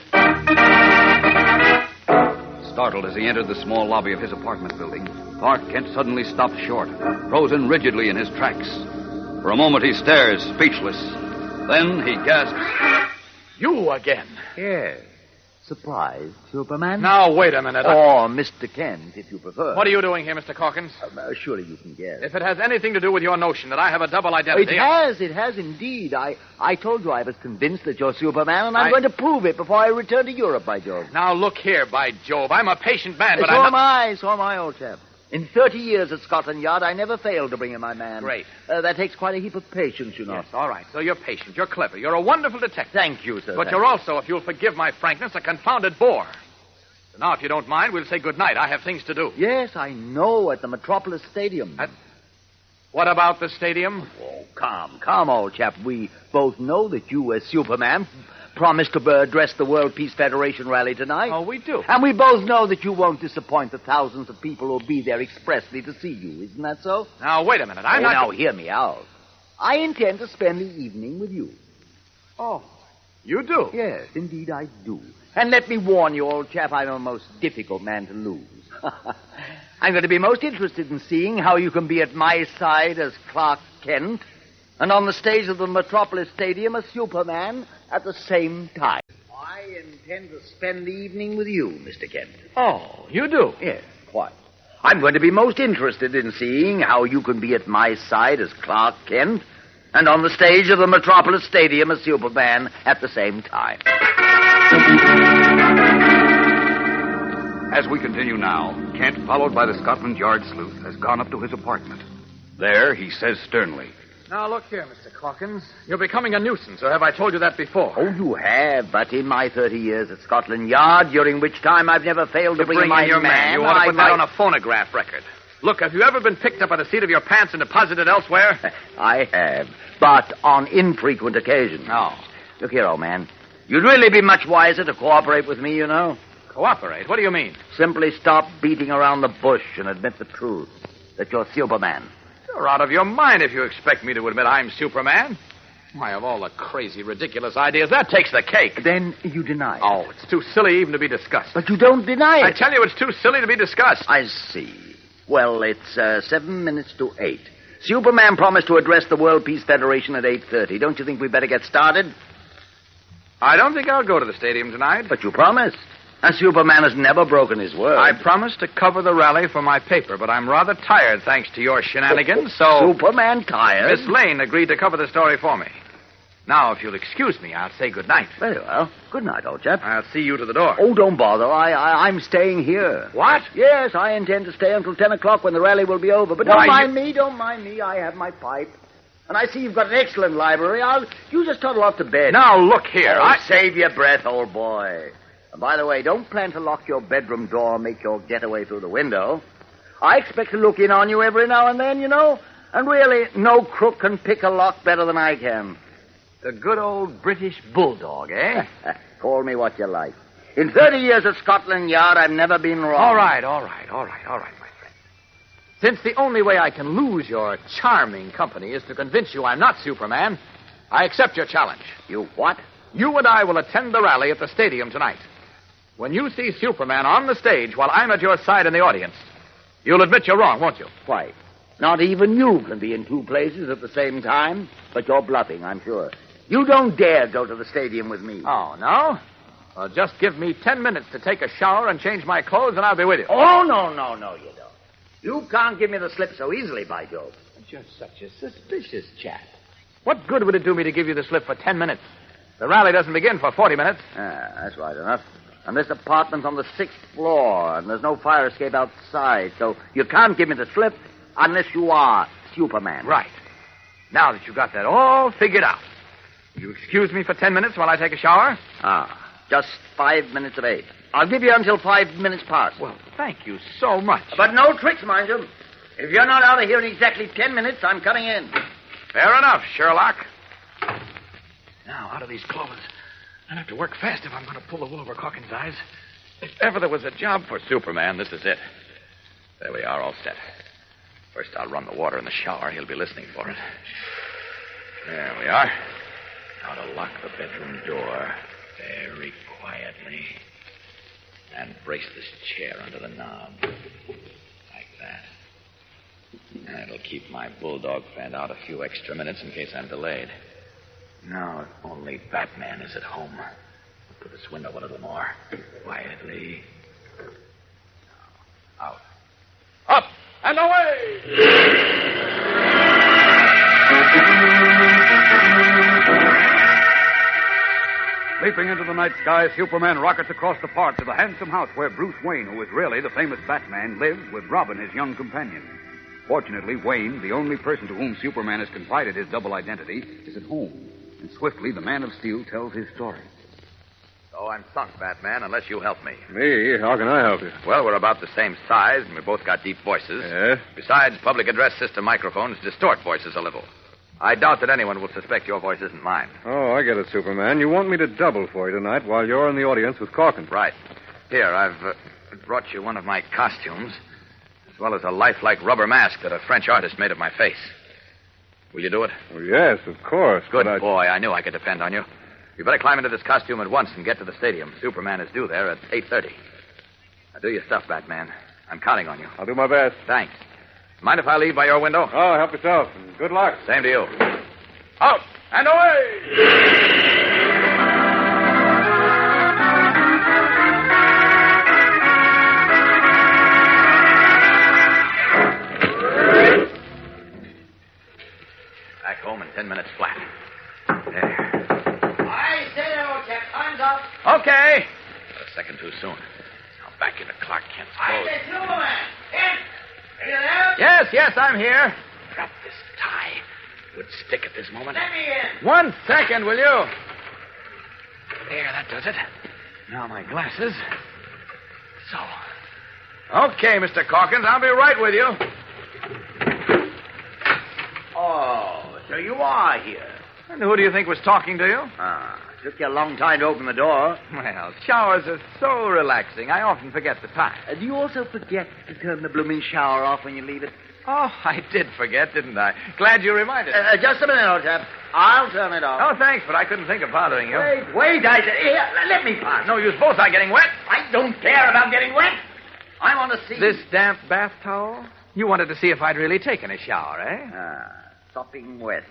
A: Startled as he entered the small lobby of his apartment building, Clark Kent suddenly stopped short, frozen rigidly in his tracks. For a moment he stares, speechless. Then he gasps,
C: You again?
K: Yes. Surprised, Superman?
C: Now, wait a minute.
K: Or Mr. Kent, if you prefer.
C: What are you doing here, Mr. Calkins?
K: Surely you can guess.
C: If it has anything to do with your notion that I have a double identity...
K: It has indeed. I told you I was convinced that you're Superman, and I'm going to prove it before I return to Europe, by Jove.
C: Now, look here, by Jove. I'm a patient man, but
K: So am I, old chap. In 30 years at Scotland Yard, I never failed to bring in my man.
C: Great.
K: That takes quite a heap of patience, you know.
C: Yes, all right. So you're patient. You're clever. You're a wonderful detective.
K: Thank you, sir.
C: But you're also, if you'll forgive my frankness, a confounded bore. So now, if you don't mind, we'll say good night. I have things to do.
K: Yes, I know, at the Metropolis Stadium.
C: What about the stadium?
K: Oh, calm, old chap. We both know that you, as Superman, promised to address the World Peace Federation rally tonight.
C: Oh, we do.
K: And we both know that you won't disappoint the thousands of people who'll be there expressly to see you. Isn't that so?
C: Now, wait a minute.
K: Now, hear me out. I intend to spend the evening with you.
C: Oh, you do?
K: Yes, indeed I do. And let me warn you, old chap, I'm a most difficult man to lose. I'm going to be most interested in seeing how you can be at my side as Clark Kent and on the stage of the Metropolis Stadium as Superman at the same time. I intend to spend the evening with you, Mr. Kent.
C: Oh, you do?
K: Yes, quite. I'm going to be most interested in seeing how you can be at my side as Clark Kent and on the stage of the Metropolis Stadium as Superman at the same time.
L: As we continue now, Kent, followed by the Scotland Yard sleuth, has gone up to his apartment. There, he says sternly,
C: Now, look here, Mr. Calkins. You're becoming a nuisance, or have I told you that before?
K: Oh, you have, but in my 30 years at Scotland Yard, during which time I've never failed to bring in my
C: your man. You want to put that on a phonograph record. Look, have you ever been picked up by the seat of your pants and deposited elsewhere?
K: I have, but on infrequent occasions.
C: No.
K: Look here, old man. You'd really be much wiser to cooperate with me, you know.
C: Cooperate? What do you mean?
K: Simply stop beating around the bush and admit the truth, that you're Superman.
C: You're out of your mind if you expect me to admit I'm Superman. Why, of all the crazy, ridiculous ideas, that takes the cake.
K: Then you deny it.
C: Oh, it's too silly even to be discussed.
K: But you don't deny it.
C: I tell you, it's too silly to be discussed.
K: I see. Well, it's 7 minutes to 8. Superman promised to address the World Peace Federation at 8:30. Don't you think we'd better get started?
C: I don't think I'll go to the stadium tonight.
K: But you promised. And Superman has never broken his word.
I: I promised to cover the rally for my paper, but I'm rather tired thanks to your shenanigans, so...
K: Superman tired?
I: Miss Lane agreed to cover the story for me. Now, if you'll excuse me, I'll say good night.
K: Very well. Good night, old chap.
I: I'll see you to the door.
K: Oh, don't bother. I'm staying here.
I: What?
K: Yes, I intend to stay until 10 o'clock when the rally will be over. But don't mind me. I have my pipe. And I see you've got an excellent library. You just toddle off to bed.
I: Now, look here.
K: Save your breath, old boy. And by the way, don't plan to lock your bedroom door and make your getaway through the window. I expect to look in on you every now and then, you know. And really, no crook can pick a lock better than I can.
I: The good old British bulldog, eh?
K: Call me what you like. In 30 years at Scotland Yard, I've never been wrong.
I: All right, my friend. Since the only way I can lose your charming company is to convince you I'm not Superman, I accept your challenge.
K: You what?
I: You and I will attend the rally at the stadium tonight. When you see Superman on the stage while I'm at your side in the audience, you'll admit you're wrong, won't you?
K: Why, not even you can be in two places at the same time. But you're bluffing, I'm sure. You don't dare go to the stadium with me.
I: Oh, no? Well, just give me 10 minutes to take a shower and change my clothes, and I'll be with you.
K: Oh, no, you don't. You can't give me the slip so easily, by Jove.
I: But you're such a suspicious chap. What good would it do me to give you the slip for 10 minutes? The rally doesn't begin for 40 minutes.
K: That's right enough. And this apartment's on the 6th floor, and there's no fire escape outside, so you can't give me the slip unless you are Superman.
I: Right. Now that you've got that all figured out, will you excuse me for 10 minutes while I take a shower?
K: Just 5 minutes of 8. I'll give you until 5 minutes past.
I: Well, thank you so much.
K: But no tricks, mind you. If you're not out of here in exactly 10 minutes, I'm coming in.
I: Fair enough, Sherlock. Now, out of these clothes. I'll have to work fast if I'm going to pull the wool over Calkins' eyes. If ever there was a job for Superman, this is it. There we are, all set. First, I'll run the water in the shower. He'll be listening for it. There we are. Now to lock the bedroom door very quietly. And brace this chair under the knob. Like that. That'll keep my bulldog friend out a few extra minutes in case I'm delayed. Now, if only Batman is at home. Put this window a little more. Quietly. Out. Up and away!
A: Leaping into the night sky, Superman rockets across the park to the handsome house where Bruce Wayne, who is really the famous Batman, lives with Robin, his young companion. Fortunately, Wayne, the only person to whom Superman has confided his double identity, is at home. And swiftly, the Man of Steel tells his story.
I: So I'm sunk, Batman, unless you help me.
G: Me? How can I help you?
I: Well, we're about the same size, and we both got deep voices.
G: Yeah?
I: Besides, public address system microphones distort voices a little. I doubt that anyone will suspect your voice isn't mine.
G: Oh, I get it, Superman. You want me to double for you tonight while you're in the audience with Calkins.
I: Right. Here, I've brought you one of my costumes, as well as a lifelike rubber mask that a French artist made of my face. Will you do it?
G: Oh, yes, of course.
I: Good boy. I knew I could depend on you. You better climb into this costume at once and get to the stadium. Superman is due there at 8:30. Now, do your stuff, Batman. I'm counting on you.
G: I'll do my best.
I: Thanks. Mind if I leave by your window?
G: Oh, help yourself. Good luck.
I: Same to you. Out and away! Back home in 10 minutes flat. There.
K: I say there, old chap. Time's up.
I: Okay. But a second too soon. Now back into Clark Kent's clothes.
K: I say, Superman. Kent, are you there?
I: Yes, I'm here. Drop this tie. Would stick at this moment.
K: Let me in.
I: 1 second, will you? There, that does it. Now my glasses. So. Okay, Mr. Calkins, I'll be right with you.
K: Oh, so you are here.
I: And who do you think was talking to you?
K: Took you a long time to open the door.
I: Well, showers are so relaxing, I often forget the time.
K: Do you also forget to turn the blooming shower off when you leave it?
I: Oh, I did forget, didn't I? Glad you reminded me.
K: Just a minute, old chap. I'll turn it off.
I: Oh, thanks, but I couldn't think of bothering you.
K: Wait, I said, here, let me pass.
I: No use both are getting wet.
K: I don't care about getting wet. I want to see...
I: This damp bath towel? You wanted to see if I'd really taken a shower, eh?
K: Sopping wet.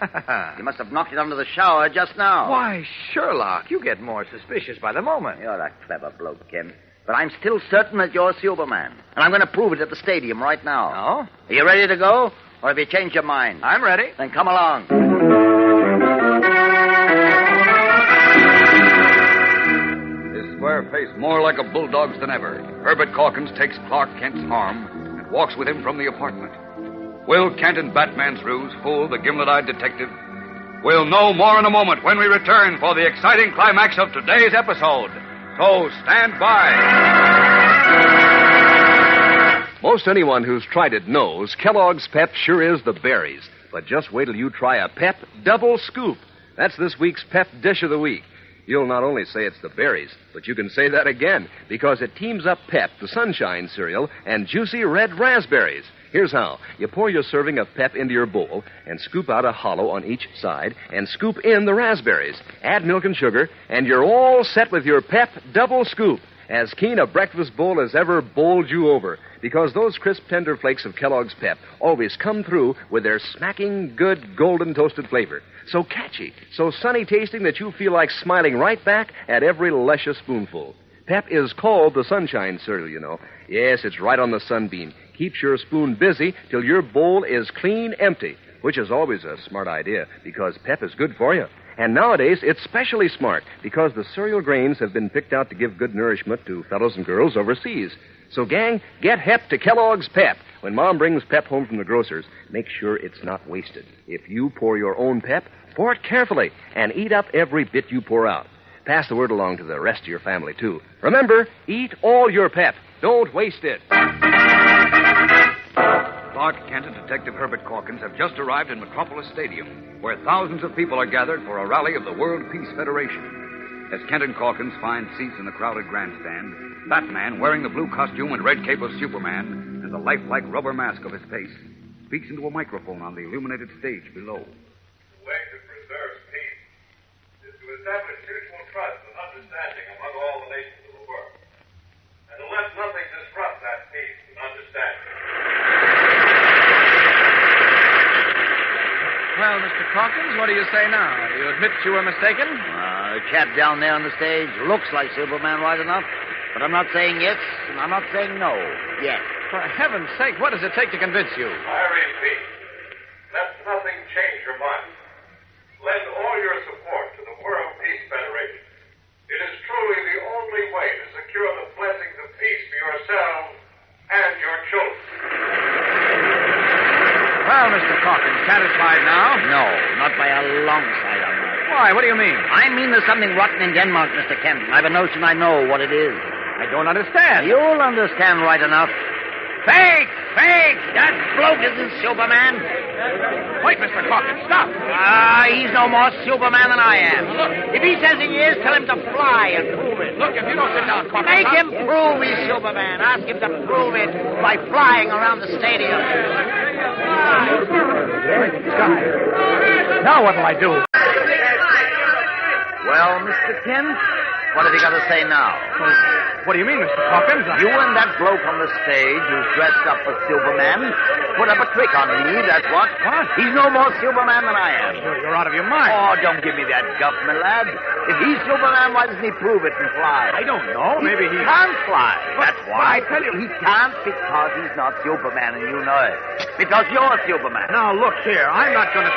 K: You must have knocked it under the shower just now.
I: Why, Sherlock, you get more suspicious by the moment.
K: You're a clever bloke, Ken. But I'm still certain that you're Superman. And I'm going to prove it at the stadium right now.
C: Oh?
K: Are you ready to go? Or have you changed your mind?
C: I'm ready.
K: Then come along.
A: His square face more like a bulldog's than ever. Herbert Calkins takes Clark Kent's arm and walks with him from the apartment. Will Kent and Batman's ruse fool the gimlet-eyed detective? We'll know more in a moment when we return for the exciting climax of today's episode. So stand by.
G: Most anyone who's tried it knows Kellogg's Pep sure is the berries. But just wait till you try a Pep Double Scoop. That's this week's Pep Dish of the Week. You'll not only say it's the berries, but you can say that again, because it teams up Pep, the Sunshine cereal, and juicy red raspberries. Here's how. You pour your serving of Pep into your bowl and scoop out a hollow on each side and scoop in the raspberries. Add milk and sugar, and you're all set with your Pep Double Scoop. As keen a breakfast bowl as ever bowled you over, because those crisp, tender flakes of Kellogg's Pep always come through with their smacking, good, golden toasted flavor. So catchy, so sunny tasting that you feel like smiling right back at every luscious spoonful. Pep is called the Sunshine cereal, you know. Yes, it's right on the sunbeam. Keeps your spoon busy till your bowl is clean empty, which is always a smart idea, because Pep is good for you. And nowadays, it's specially smart, because the cereal grains have been picked out to give good nourishment to fellows and girls overseas. So, gang, get hep to Kellogg's Pep. When Mom brings Pep home from the grocer's, make sure it's not wasted. If you pour your own Pep, pour it carefully and eat up every bit you pour out. Pass the word along to the rest of your family, too. Remember, eat all your Pep. Don't waste it.
A: Clark Kent and Detective Herbert Calkins have just arrived in Metropolis Stadium, where thousands of people are gathered for a rally of the World Peace Federation. As Kent and Calkins find seats in the crowded grandstand, Batman, wearing the blue costume and red cape of Superman and the lifelike rubber mask of his face, speaks into a microphone on the illuminated stage below.
N: The way to preserve peace is to establish mutual trust and understanding among all the nations of the world, and to let nothing disrupt that peace and understanding.
C: Well, Mr. Calkins, what do you say now? Do you admit you were mistaken?
K: The chap down there on the stage looks like Superman right enough, but I'm not saying yes, and I'm not saying no yet.
C: For heaven's sake, what does it take to convince you?
N: I repeat, let nothing change your mind. Lend all your support to the World Peace Federation. It is truly the only way to secure the blessings of peace for yourselves and your children.
C: Well, Mr. Calkins, satisfied now?
K: No, not by a long sight, I'm not.
C: Why, what do you mean?
K: I mean there's something rotten in Denmark, Mr. Kent. I've a notion I know what it is.
C: I don't understand.
K: You'll understand right enough. Fake! Fake! That bloke isn't Superman.
C: Wait, Mr. Calkins, stop.
K: He's no more Superman than I am. Look, if he says he is, tell him to fly and prove it.
C: Look, if you don't sit down, Calkins...
K: Make him prove he's Superman. Ask him to prove it by flying around the stadium.
C: Now what'll I do?
K: Well, Mr. Kent, what have you got to say now?
C: What do you mean, Mr. Calkins?
K: You and that bloke on the stage who's dressed up as Superman put up a trick on me, that's what.
C: What?
K: He's no more Superman than I am.
C: You're out of your mind.
K: Oh, don't give me that guff, my lad. If he's Superman, why doesn't he prove it and fly?
C: I don't know. Maybe he
K: can't fly. That's why.
C: But I tell you...
K: He can't because he's not Superman, and you know it. Because you're Superman.
C: Now, look here. I'm not going to...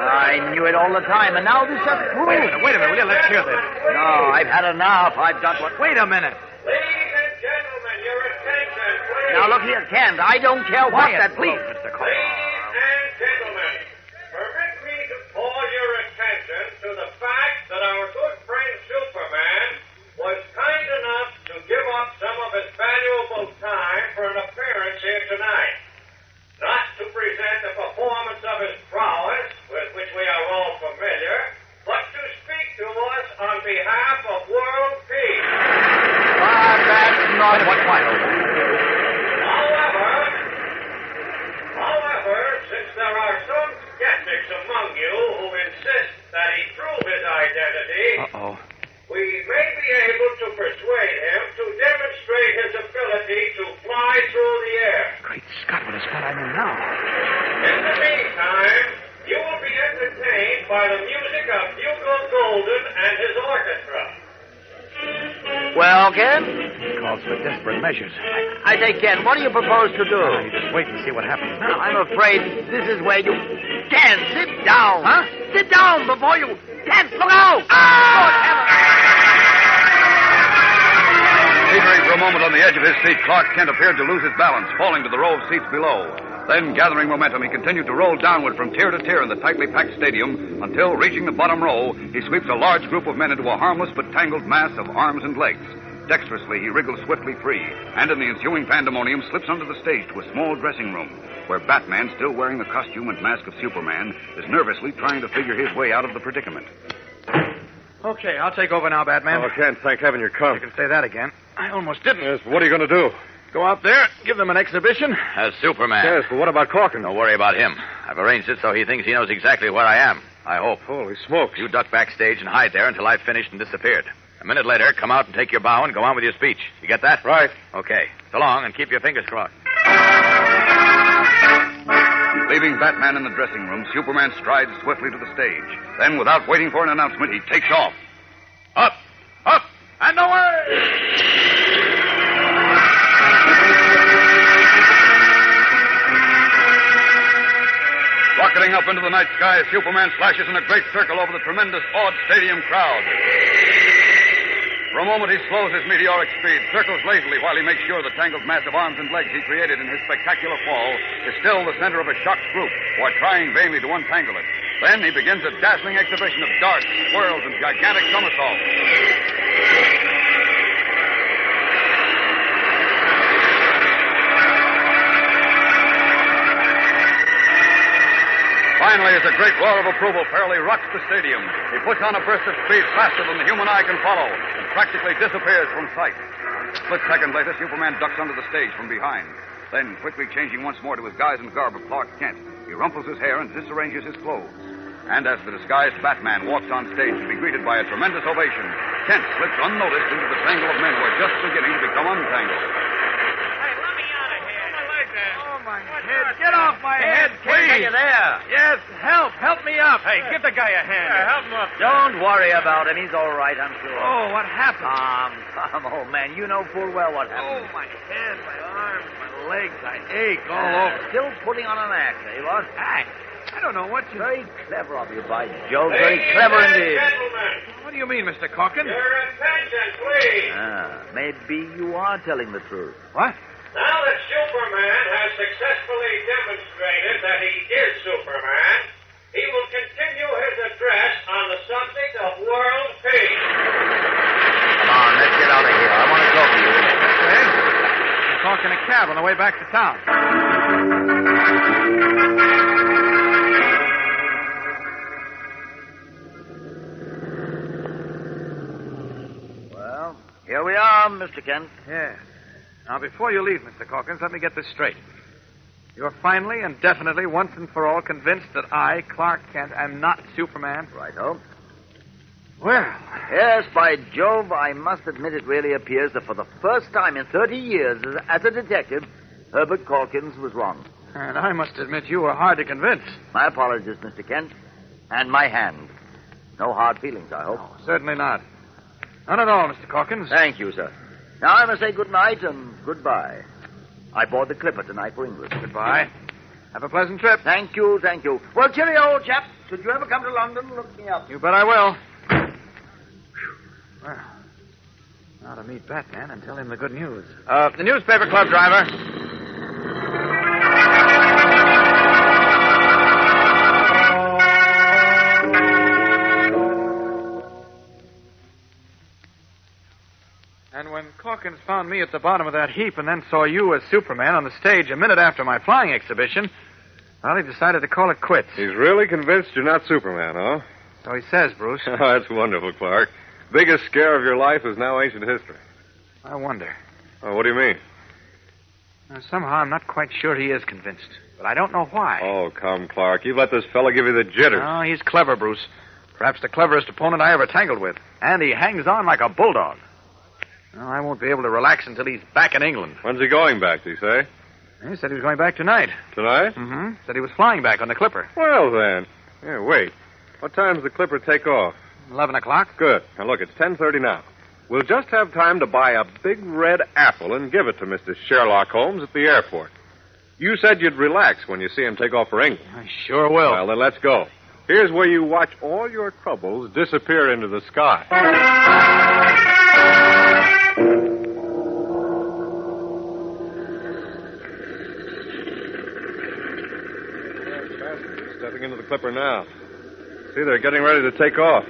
K: I knew it all the time, and now this has proved.
C: Wait a minute, will you? Let's hear this.
K: No, I've had enough. I've got what...
C: Wait a minute.
N: Ladies and gentlemen, your attention, please.
K: Now, look here, Kent. I don't care what
C: Quiet,
K: that
C: please,
K: bloke...
C: Mr. Calkins.
N: Ladies and gentlemen, permit me to call your attention to the fact that our good friend Superman was kind enough to give up some of his valuable time for an appearance here tonight. Not to present a performance of his prowess, with which we are all familiar, but to speak to us on behalf of world peace.
K: That's not what...
N: However, since there are some skeptics among you who insist that he prove his identity, we may be able to persuade him to demonstrate his ability to fly through the air.
C: Great Scott, what a spot I'm in now.
N: In the meantime, you will be entertained by the music of Hugo Golden and his orchestra.
K: Well, Kent?
C: calls for desperate measures.
K: I say, Ken, what do you propose to do?
C: You just wait and see what happens.
K: Now, I'm afraid this is where you... Ken, sit down.
C: Huh?
K: Sit down before you... Ken, look out!
A: Teetering for a moment on the edge of his seat, Clark Kent appeared to lose his balance, falling to the row of seats below. Then, gathering momentum, he continued to roll downward from tier to tier in the tightly packed stadium until, reaching the bottom row, he sweeps a large group of men into a harmless but tangled mass of arms and legs. Dexterously, he wriggles swiftly free, and in the ensuing pandemonium slips onto the stage to a small dressing room, where Batman, still wearing the costume and mask of Superman, is nervously trying to figure his way out of the predicament.
C: Okay, I'll take over now, Batman.
O: Oh, Ken, thank heaven you're come.
C: You can say that again. I almost didn't.
O: Yes, but what are you going to do?
C: Go out there, give them an exhibition.
I: As Superman.
O: Yes, but what about Corkin?
I: Don't worry about him. I've arranged it so he thinks he knows exactly where I am. I hope.
O: Holy smokes.
I: You duck backstage and hide there until I've finished and disappeared. A minute later, come out and take your bow and go on with your speech. You get that?
O: Right.
I: Okay. So long, and keep your fingers crossed.
A: Leaving Batman in the dressing room, Superman strides swiftly to the stage. Then, without waiting for an announcement, he takes off.
C: Up, and away!
A: Rocketing up into the night sky, Superman flashes in a great circle over the tremendous, awed stadium crowd. For a moment, he slows his meteoric speed, circles lazily while he makes sure the tangled mass of arms and legs he created in his spectacular fall is still the center of a shocked group who are trying vainly to untangle it. Then he begins a dazzling exhibition of darts, swirls, and gigantic somersaults. Finally, as a great roar of approval fairly rocks the stadium, he puts on a burst of speed faster than the human eye can follow and practically disappears from sight. A split second later, Superman ducks onto the stage from behind. Then, quickly changing once more to his guise and garb of Clark Kent, he rumples his hair and disarranges his clothes. And as the disguised Batman walks on stage to be greeted by a tremendous ovation, Kent slips unnoticed into the tangle of men who are just beginning to become untangled.
C: Get off my head, please.
K: Are you there?
C: Yes, help me up. Hey, give the guy a hand.
K: Yeah, help him up. Don't worry about him. He's all right, I'm sure.
C: Oh, what happened?
K: Come, old man. You know full well what happened.
C: Oh, my head, my arms, my legs. I ache all over.
K: Still putting on an act, eh, what?
C: I don't know what you...
K: Very clever of you, by Jove. Very clever indeed.
N: Gentlemen,
C: What do you mean, Mr. Corkin?
N: your attention, please.
K: Maybe you are telling the truth.
C: What?
N: Now that Superman has successfully demonstrated that he is Superman, he will continue his address on the subject of world peace.
K: Come on, let's get out of here. I want to talk to you.
C: Okay. I'll talk in a cab on the way back to town.
K: Well, here we are, Mr. Kent.
C: Yeah. Now, before you leave, Mr. Corkins, let me get this straight. You're finally and definitely, once and for all, convinced that I, Clark Kent, am not Superman?
K: Righto.
C: Well.
K: Yes, by Jove, I must admit it really appears that for the first time in 30 years as a detective, Herbert Corkins was wrong.
C: And I must admit you were hard to convince.
K: My apologies, Mr. Kent. And my hand. No hard feelings, I hope.
C: No, certainly not. None at all, Mr. Corkins.
K: Thank you, sir. Now I must say good night and goodbye. I board the Clipper tonight for England.
C: Goodbye. Have a pleasant trip.
K: Thank you, thank you. Well, cheerio, old chap. Should you ever come to London, look me up.
C: You bet I will. Well, now to meet Batman and tell him the good news. The newspaper club driver. And when Corkins found me at the bottom of that heap and then saw you as Superman on the stage a minute after my flying exhibition, well, he decided to call it quits.
O: He's really convinced you're not Superman, huh?
C: So he says, Bruce.
O: Oh, that's wonderful, Clark. Biggest scare of your life is now ancient history.
C: I wonder.
O: Oh, what do you mean?
C: Now, somehow I'm not quite sure he is convinced, but I don't know why.
O: Oh, come, Clark. You've let this fella give you the jitters.
C: Oh, he's clever, Bruce. Perhaps the cleverest opponent I ever tangled with. And he hangs on like a bulldog. Well, I won't be able to relax until he's back in England.
O: When's he going back, did he say?
C: He said he was going back tonight.
O: Tonight?
C: Mm-hmm. Said he was flying back on the Clipper.
O: Well, then. Yeah, wait. What time does the Clipper take off?
C: 11 o'clock.
O: Good. Now, look, it's 10:30 now. We'll just have time to buy a big red apple and give it to Mr. Sherlock Holmes at the airport. You said you'd relax when you see him take off for England.
C: I sure will.
O: Well, then let's go. Here's where you watch all your troubles disappear into the sky. Passengers stepping into the clipper now. See, they're getting ready to take off.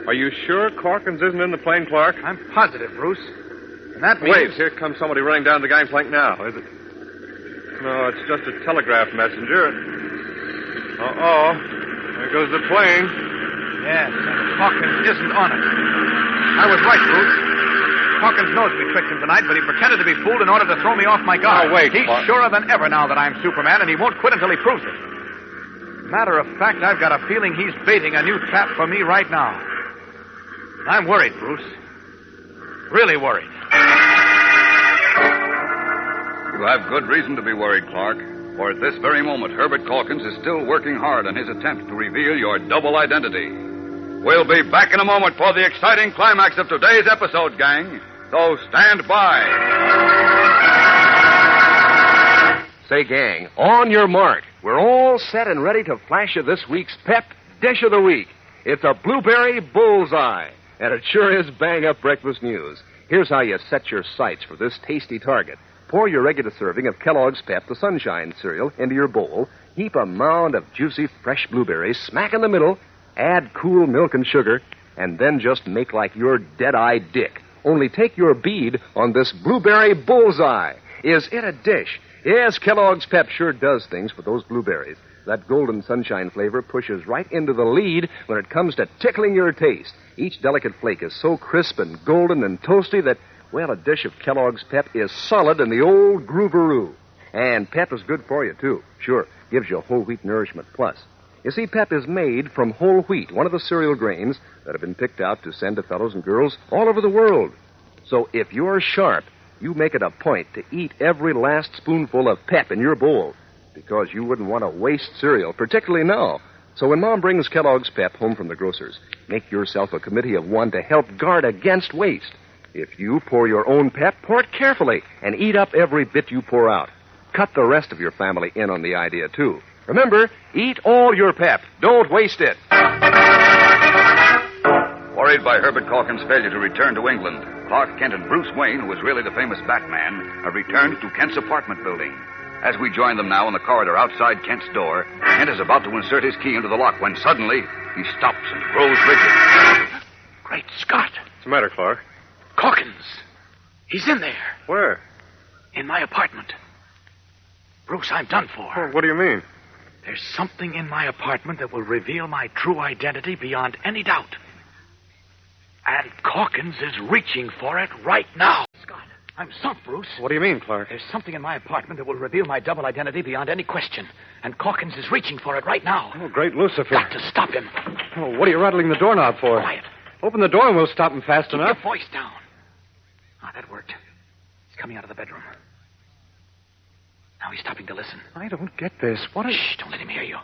O: Are you sure Corkins isn't in the plane, Clark?
C: I'm positive, Bruce. And that means...
O: Wait, here comes somebody running down the gangplank now. Is it? No, it's just a telegraph messenger. Uh-oh. There goes the plane.
C: Yes, and Hawkins isn't on it. I was right, Bruce. Hawkins knows we tricked him tonight, but he pretended to be fooled in order to throw me off my guard.
O: Oh, wait,
C: He's surer than ever now that I'm Superman, and he won't quit until he proves it. Matter of fact, I've got a feeling he's baiting a new trap for me right now. I'm worried, Bruce. Really worried.
A: You have good reason to be worried, Clark. For at this very moment, Herbert Calkins is still working hard on his attempt to reveal your double identity. We'll be back in a moment for the exciting climax of today's episode, gang. So stand by.
G: Say, gang, on your mark. We're all set and ready to flash you this week's Pep Dish of the Week. It's a blueberry bullseye. And it sure is bang-up breakfast news. Here's how you set your sights for this tasty target. Pour your regular serving of Kellogg's Pep, the Sunshine cereal, into your bowl. Heap a mound of juicy, fresh blueberries smack in the middle. Add cool milk and sugar. And then just make like you're Dead-Eye Dick. Only take your bead on this blueberry bullseye. Is it a dish? Yes, Kellogg's Pep sure does things for those blueberries. That golden sunshine flavor pushes right into the lead when it comes to tickling your taste. Each delicate flake is so crisp and golden and toasty that, well, a dish of Kellogg's Pep is solid in the old groovaroo. And Pep is good for you, too. Sure, gives you whole wheat nourishment plus. You see, Pep is made from whole wheat, one of the cereal grains that have been picked out to send to fellows and girls all over the world. So if you're sharp, you make it a point to eat every last spoonful of Pep in your bowl, because you wouldn't want to waste cereal, particularly now. So when Mom brings Kellogg's Pep home from the grocer's, make yourself a committee of one to help guard against waste. If you pour your own Pep, pour it carefully and eat up every bit you pour out. Cut the rest of your family in on the idea, too. Remember, eat all your Pep. Don't waste it.
A: Worried by Herbert Calkins' failure to return to England, Clark Kent and Bruce Wayne, who was really the famous Batman, have returned to Kent's apartment building. As we join them now in the corridor outside Kent's door, Kent is about to insert his key into the lock when suddenly he stops and grows rigid.
C: Great Scott.
O: What's the matter, Clark?
C: Calkins. He's in there.
O: Where?
C: In my apartment. Bruce, I'm done for.
O: Oh, what do you mean?
C: There's something in my apartment that will reveal my true identity beyond any doubt. And Calkins is reaching for it right now. Scott, I'm sunk, Bruce.
O: What do you mean, Clark?
C: There's something in my apartment that will reveal my double identity beyond any question. And Calkins is reaching for it right now.
O: Oh, great Lucifer.
C: Got to stop him.
O: Oh, what are you rattling the doorknob for?
C: Quiet.
O: Open the door and we'll stop him fast
C: Keep
O: enough.
C: your voice down. Ah, that worked. He's coming out of the bedroom. Now he's stopping to listen.
O: I don't get this. What is...
C: Shh, don't let him hear you.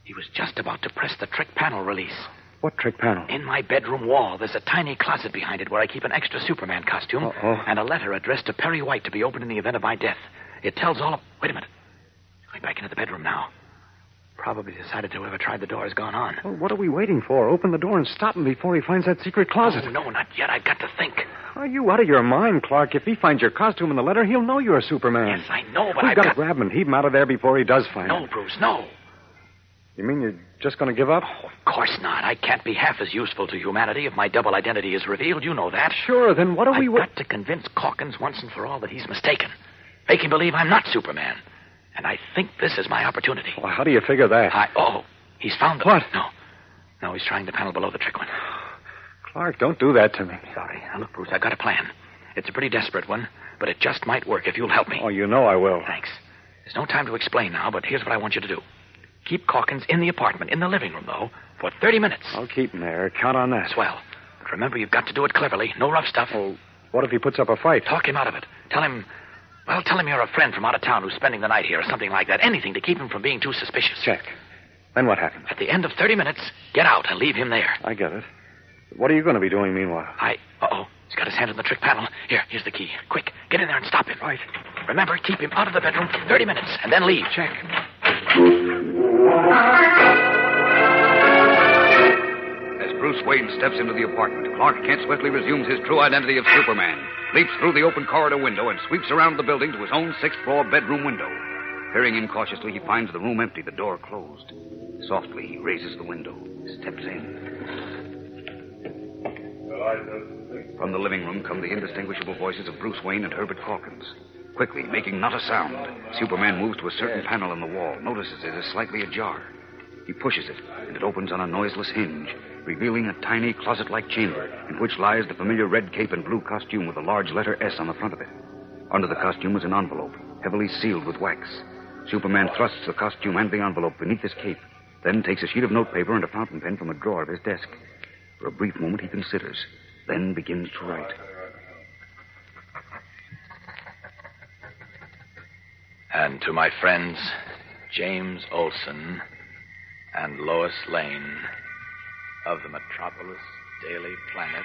C: He was just about to press the trick panel release.
O: What trick panel?
C: In my bedroom wall, there's a tiny closet behind it where I keep an extra Superman costume and a letter addressed to Perry White to be opened in the event of my death. It tells all of... Wait a minute. Going back into the bedroom now. Probably decided to whoever tried the door has gone on.
O: Well, what are we waiting for? Open the door and stop him before he finds that secret closet.
C: Oh, no, not yet. I've got to think.
O: Are you out of your mind, Clark? If he finds your costume in the letter, he'll know you're Superman.
C: Yes, I know, but
O: We've got to grab him and heave him out of there before he does find him.
C: No, Bruce, no.
O: You mean you're just going to give up?
C: Oh, of course not. I can't be half as useful to humanity if my double identity is revealed. You know that.
O: Sure, then what are we...
C: I've got to convince Calkins once and for all that he's mistaken. Make him believe I'm not Superman. And I think this is my opportunity.
O: Well, how do you figure that?
C: He's found them.
O: What?
C: No, he's trying the panel below the trick one.
O: Clark, don't do that to me.
C: Sorry. Now, look, Bruce, I've got a plan. It's a pretty desperate one, but it just might work if you'll help me.
O: Oh, you know I will.
C: Thanks. There's no time to explain now, but here's what I want you to do. Keep Calkins in the apartment, in the living room, though, for 30 minutes.
O: I'll keep him there. Count on that.
C: Swell. But remember, you've got to do it cleverly. No rough stuff.
O: Oh, what if he puts up a fight?
C: Talk him out of it. Tell him you're a friend from out of town who's spending the night here or something like that. Anything to keep him from being too suspicious.
O: Check. Then what happens?
C: At the end of 30 minutes, get out and leave him there.
O: I get it. What are you going to be doing meanwhile?
C: Uh-oh. He's got his hand on the trick panel. Here's the key. Quick, get in there and stop him.
O: Right.
C: Remember, keep him out of the bedroom for 30 minutes, and then leave.
O: Check.
A: As Bruce Wayne steps into the apartment, Clark Kent swiftly resumes his true identity of Superman, leaps through the open corridor window, and sweeps around the building to his own sixth-floor bedroom window. Peering in cautiously, he finds the room empty, the door closed. Softly, he raises the window, steps in. From the living room come the indistinguishable voices of Bruce Wayne and Herbert Calkins. Quickly, making not a sound, Superman moves to a certain panel in the wall, notices it is slightly ajar. He pushes it, and it opens on a noiseless hinge, revealing a tiny closet-like chamber in which lies the familiar red cape and blue costume with a large letter S on the front of it. Under the costume is an envelope, heavily sealed with wax. Superman thrusts the costume and the envelope beneath his cape, then takes a sheet of notepaper and a fountain pen from a drawer of his desk. For a brief moment, he considers, then begins to write.
C: And to my friends, James Olson and Lois Lane of the Metropolis Daily Planet,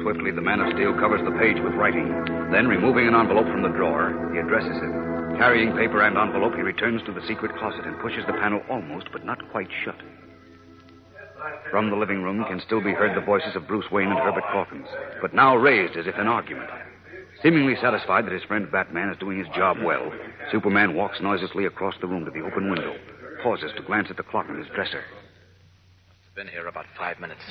A: Swiftly, the Man of Steel covers the page with writing. Then, removing an envelope from the drawer, he addresses it. Carrying paper and envelope, he returns to the secret closet and pushes the panel almost, but not quite shut. From the living room can still be heard the voices of Bruce Wayne and Herbert Calkins, but now raised as if in argument. Seemingly satisfied that his friend Batman is doing his job well, Superman walks noiselessly across the room to the open window, pauses to glance at the clock on his dresser.
C: I've been here about 5 minutes.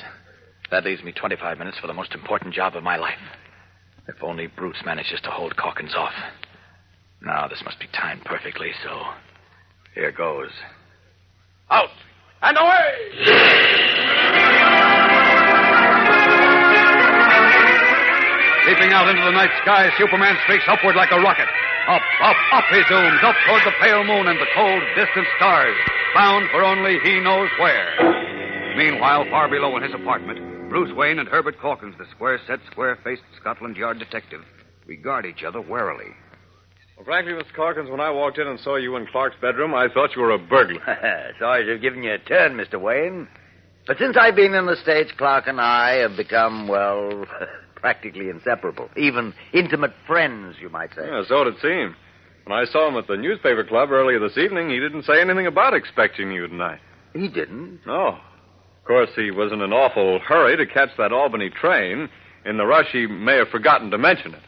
C: That leaves me 25 minutes for the most important job of my life. If only Bruce manages to hold Calkins off. Now, this must be timed perfectly, so here goes. Out and away!
A: Leaping out into the night sky, Superman streaks upward like a rocket. Up, up, up he zooms, up toward the pale moon and the cold, distant stars, bound for only he knows where. Meanwhile, far below in his apartment, Bruce Wayne and Herbert Calkins, the square-set, square-faced Scotland Yard detective, regard each other warily.
O: Well, frankly, Mr. Calkins, when I walked in and saw you in Clark's bedroom, I thought you were a burglar.
K: Sorry to have given you a turn, Mr. Wayne. But since I've been in the States, Clark and I have become, well, practically inseparable. Even intimate friends, you might say.
O: Yeah, so it seemed. When I saw him at the newspaper club earlier this evening, he didn't say anything about expecting you tonight.
K: He didn't?
O: No. Of course, he was in an awful hurry to catch that Albany train. In the rush, he may have forgotten to mention it.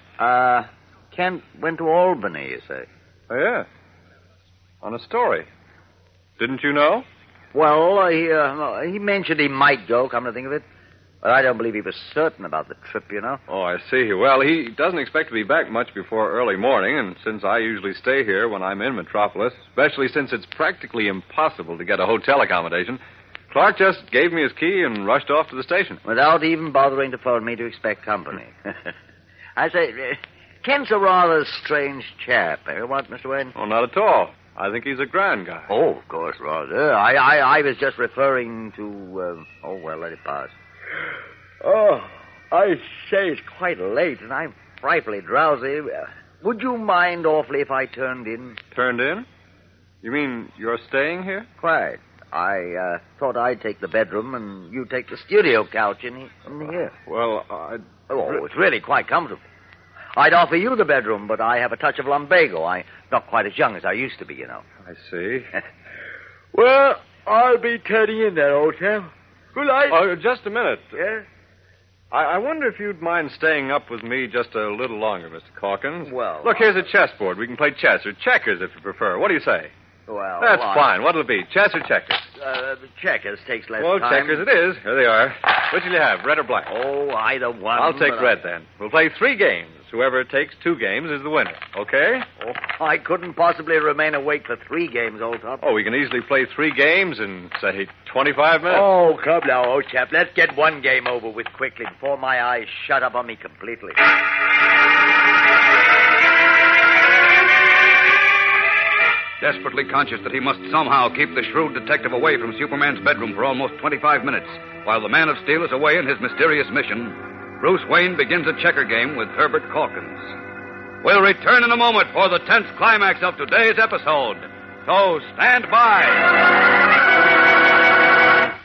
K: Kent went to Albany, you say?
O: Oh, yeah. On a story. Didn't you know?
K: Well, he mentioned he might go, come to think of it. But I don't believe he was certain about the trip, you know.
O: Oh, I see. Well, he doesn't expect to be back much before early morning, and since I usually stay here when I'm in Metropolis, especially since it's practically impossible to get a hotel accommodation, Clark just gave me his key and rushed off to the station.
K: Without even bothering to phone me to expect company. I say, Kent's a rather strange chap, eh? What, Mr. Wayne?
O: Oh, not at all. I think he's a grand guy.
K: Oh, of course, rather. I was just referring to, let it pass. Oh, I say it's quite late, and I'm frightfully drowsy. Would you mind awfully if I turned in?
O: Turned in? You mean you're staying here?
K: Quite. I thought I'd take the bedroom and you take the studio couch in here.
O: Well,
K: Oh, it's really quite comfortable. I'd offer you the bedroom, but I have a touch of lumbago. I'm not quite as young as I used to be, you know.
O: I see.
K: Well, I'll be turning in there, old chap. Good night.
O: Oh, just a minute.
K: Yes?
O: I wonder if you'd mind staying up with me just a little longer, Mr. Calkins.
K: Well...
O: Look, here's a chessboard. We can play chess or checkers if you prefer. What do you say?
K: Well...
O: That's fine. What'll it be, chess or checkers?
K: Checkers takes less
O: well,
K: time.
O: Checkers it is. Here they are. Which will you have, red or black?
K: Oh, either one.
O: I'll take red, then. We'll play 3 games. Whoever takes 2 games is the winner. Okay?
K: Oh, I couldn't possibly remain awake for 3 games, old top.
O: Oh, we can easily play 3 games in, say, 25 minutes.
K: Oh, come now, old chap. Let's get one game over with quickly before my eyes shut up on me completely.
A: Desperately conscious that he must somehow keep the shrewd detective away from Superman's bedroom for almost 25 minutes, while the Man of Steel is away in his mysterious mission, Bruce Wayne begins a checker game with Herbert Calkins. We'll return in a moment for the tense climax of today's episode. So stand by.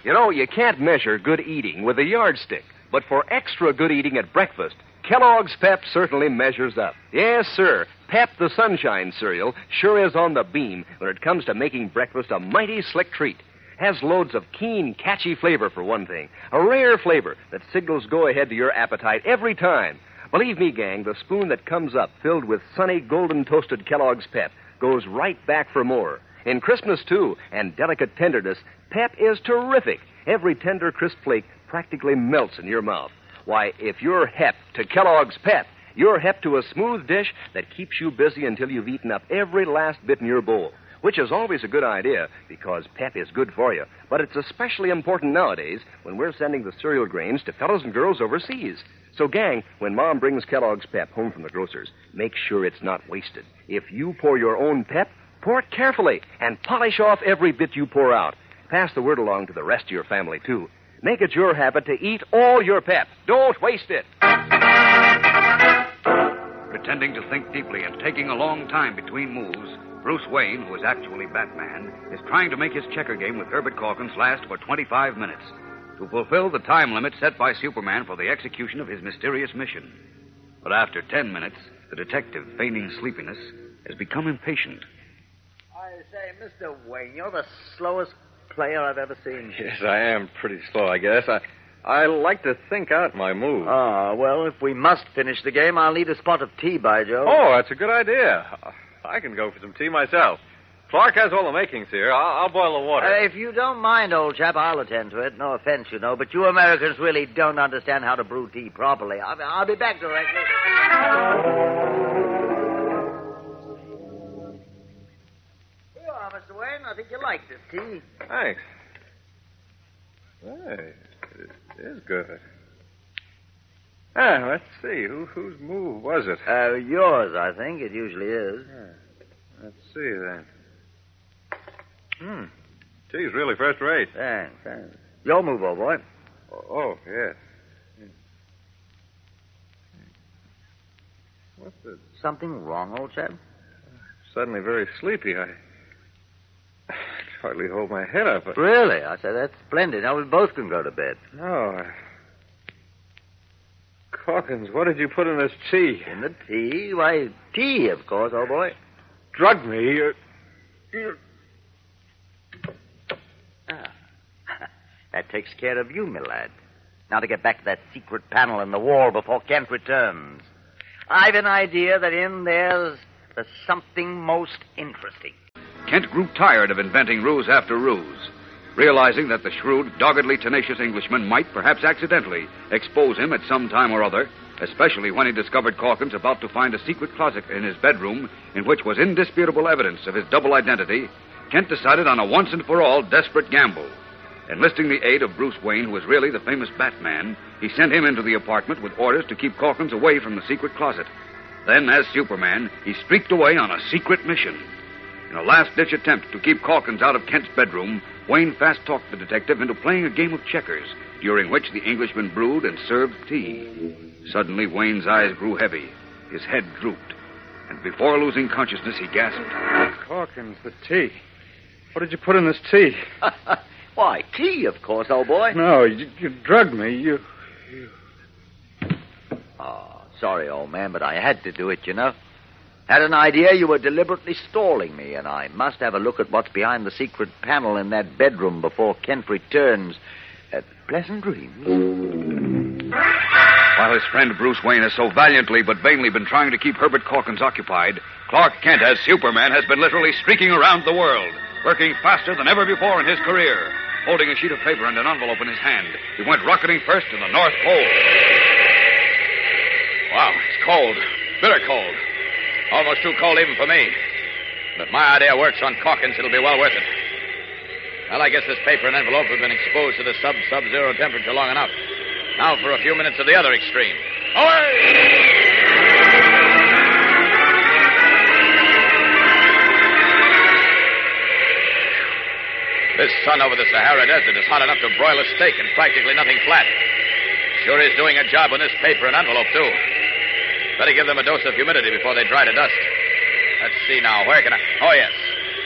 G: You know, you can't measure good eating with a yardstick, but for extra good eating at breakfast, Kellogg's Pep certainly measures up. Yes, sir. Pep the Sunshine cereal sure is on the beam when it comes to making breakfast a mighty slick treat. Has loads of keen, catchy flavor, for one thing. A rare flavor that signals go ahead to your appetite every time. Believe me, gang, the spoon that comes up filled with sunny, golden toasted Kellogg's Pep goes right back for more. In crispness, too, and delicate tenderness, Pep is terrific. Every tender, crisp flake practically melts in your mouth. Why, if you're hep to Kellogg's Pep, you're hep to a smooth dish that keeps you busy until you've eaten up every last bit in your bowl, which is always a good idea because Pep is good for you. But it's especially important nowadays when we're sending the cereal grains to fellows and girls overseas. So, gang, when Mom brings Kellogg's Pep home from the grocer's, make sure it's not wasted. If you pour your own Pep, pour it carefully and polish off every bit you pour out. Pass the word along to the rest of your family, too. Make it your habit to eat all your Pep. Don't waste it.
A: Pretending to think deeply and taking a long time between moves, Bruce Wayne, who is actually Batman, is trying to make his checker game with Herbert Calkins last for 25 minutes to fulfill the time limit set by Superman for the execution of his mysterious mission. But after 10 minutes, the detective, feigning sleepiness, has become impatient.
K: I say, Mr. Wayne, you're the slowest player I've ever seen.
O: Yes, I am pretty slow, I guess. I like to think out my moves.
K: Well, if we must finish the game, I'll need a spot of tea, by Jove.
O: Oh, that's a good idea. I can go for some tea myself. Clark has all the makings here. I'll boil the water.
K: If you don't mind, old chap, I'll attend to it. No offense, you know, but you Americans really don't understand how to brew tea properly. I'll be back directly. Here you are, Mr. Wayne. I think you like this tea.
O: Thanks. Hey, it is good. Let's see. Whose move was it?
K: Yours, I think. It usually is.
O: Let's see, then. Tea's really first rate.
K: Thanks. Your move, old boy.
O: Oh, yes. What's this?
K: Something wrong, old chap?
O: Suddenly very sleepy. I can hardly hold my head up.
K: Really? I said, that's splendid. Now we both can go to bed.
O: No. Calkins, what did you put in this tea?
K: In the tea? Why, tea, of course, old boy.
O: Drugged me.
K: That takes care of you, my lad. Now to get back to that secret panel in the wall before Kent returns. I've an idea that in there's something most interesting.
A: Kent grew tired of inventing ruse after ruse, realizing that the shrewd, doggedly tenacious Englishman might, perhaps accidentally, expose him at some time or other, especially when he discovered Calkins about to find a secret closet in his bedroom in which was indisputable evidence of his double identity. Kent decided on a once-and-for-all desperate gamble. Enlisting the aid of Bruce Wayne, who was really the famous Batman, he sent him into the apartment with orders to keep Calkins away from the secret closet. Then, as Superman, he streaked away on a secret mission. In a last-ditch attempt to keep Calkins out of Kent's bedroom, Wayne fast-talked the detective into playing a game of checkers, during which the Englishman brewed and served tea. Suddenly, Wayne's eyes grew heavy. His head drooped. And before losing consciousness, he gasped.
O: Calkins, the tea. What did you put in this tea?
K: Why, tea, of course, old boy.
O: No, you drugged me.
K: Oh, sorry, old man, but I had to do it, you know. Had an idea you were deliberately stalling me, and I must have a look at what's behind the secret panel in that bedroom before Kent returns. Pleasant dreams.
A: While his friend Bruce Wayne has so valiantly but vainly been trying to keep Herbert Calkins occupied, Clark Kent, as Superman, has been literally streaking around the world, working faster than ever before in his career. Holding a sheet of paper and an envelope in his hand, he went rocketing first to the North Pole.
I: Wow, it's cold. Bitter cold. Almost too cold even for me. But if my idea works on Calkins, it'll be well worth it. Well, I guess this paper and envelope have been exposed to the sub-zero temperature long enough. Now for a few minutes of the other extreme. Away! This sun over the Sahara Desert is hot enough to broil a steak and practically nothing flat. Sure is doing a job on this paper and envelope, too. Better give them a dose of humidity before they dry to dust. Let's see now. Where can I... Oh, yes.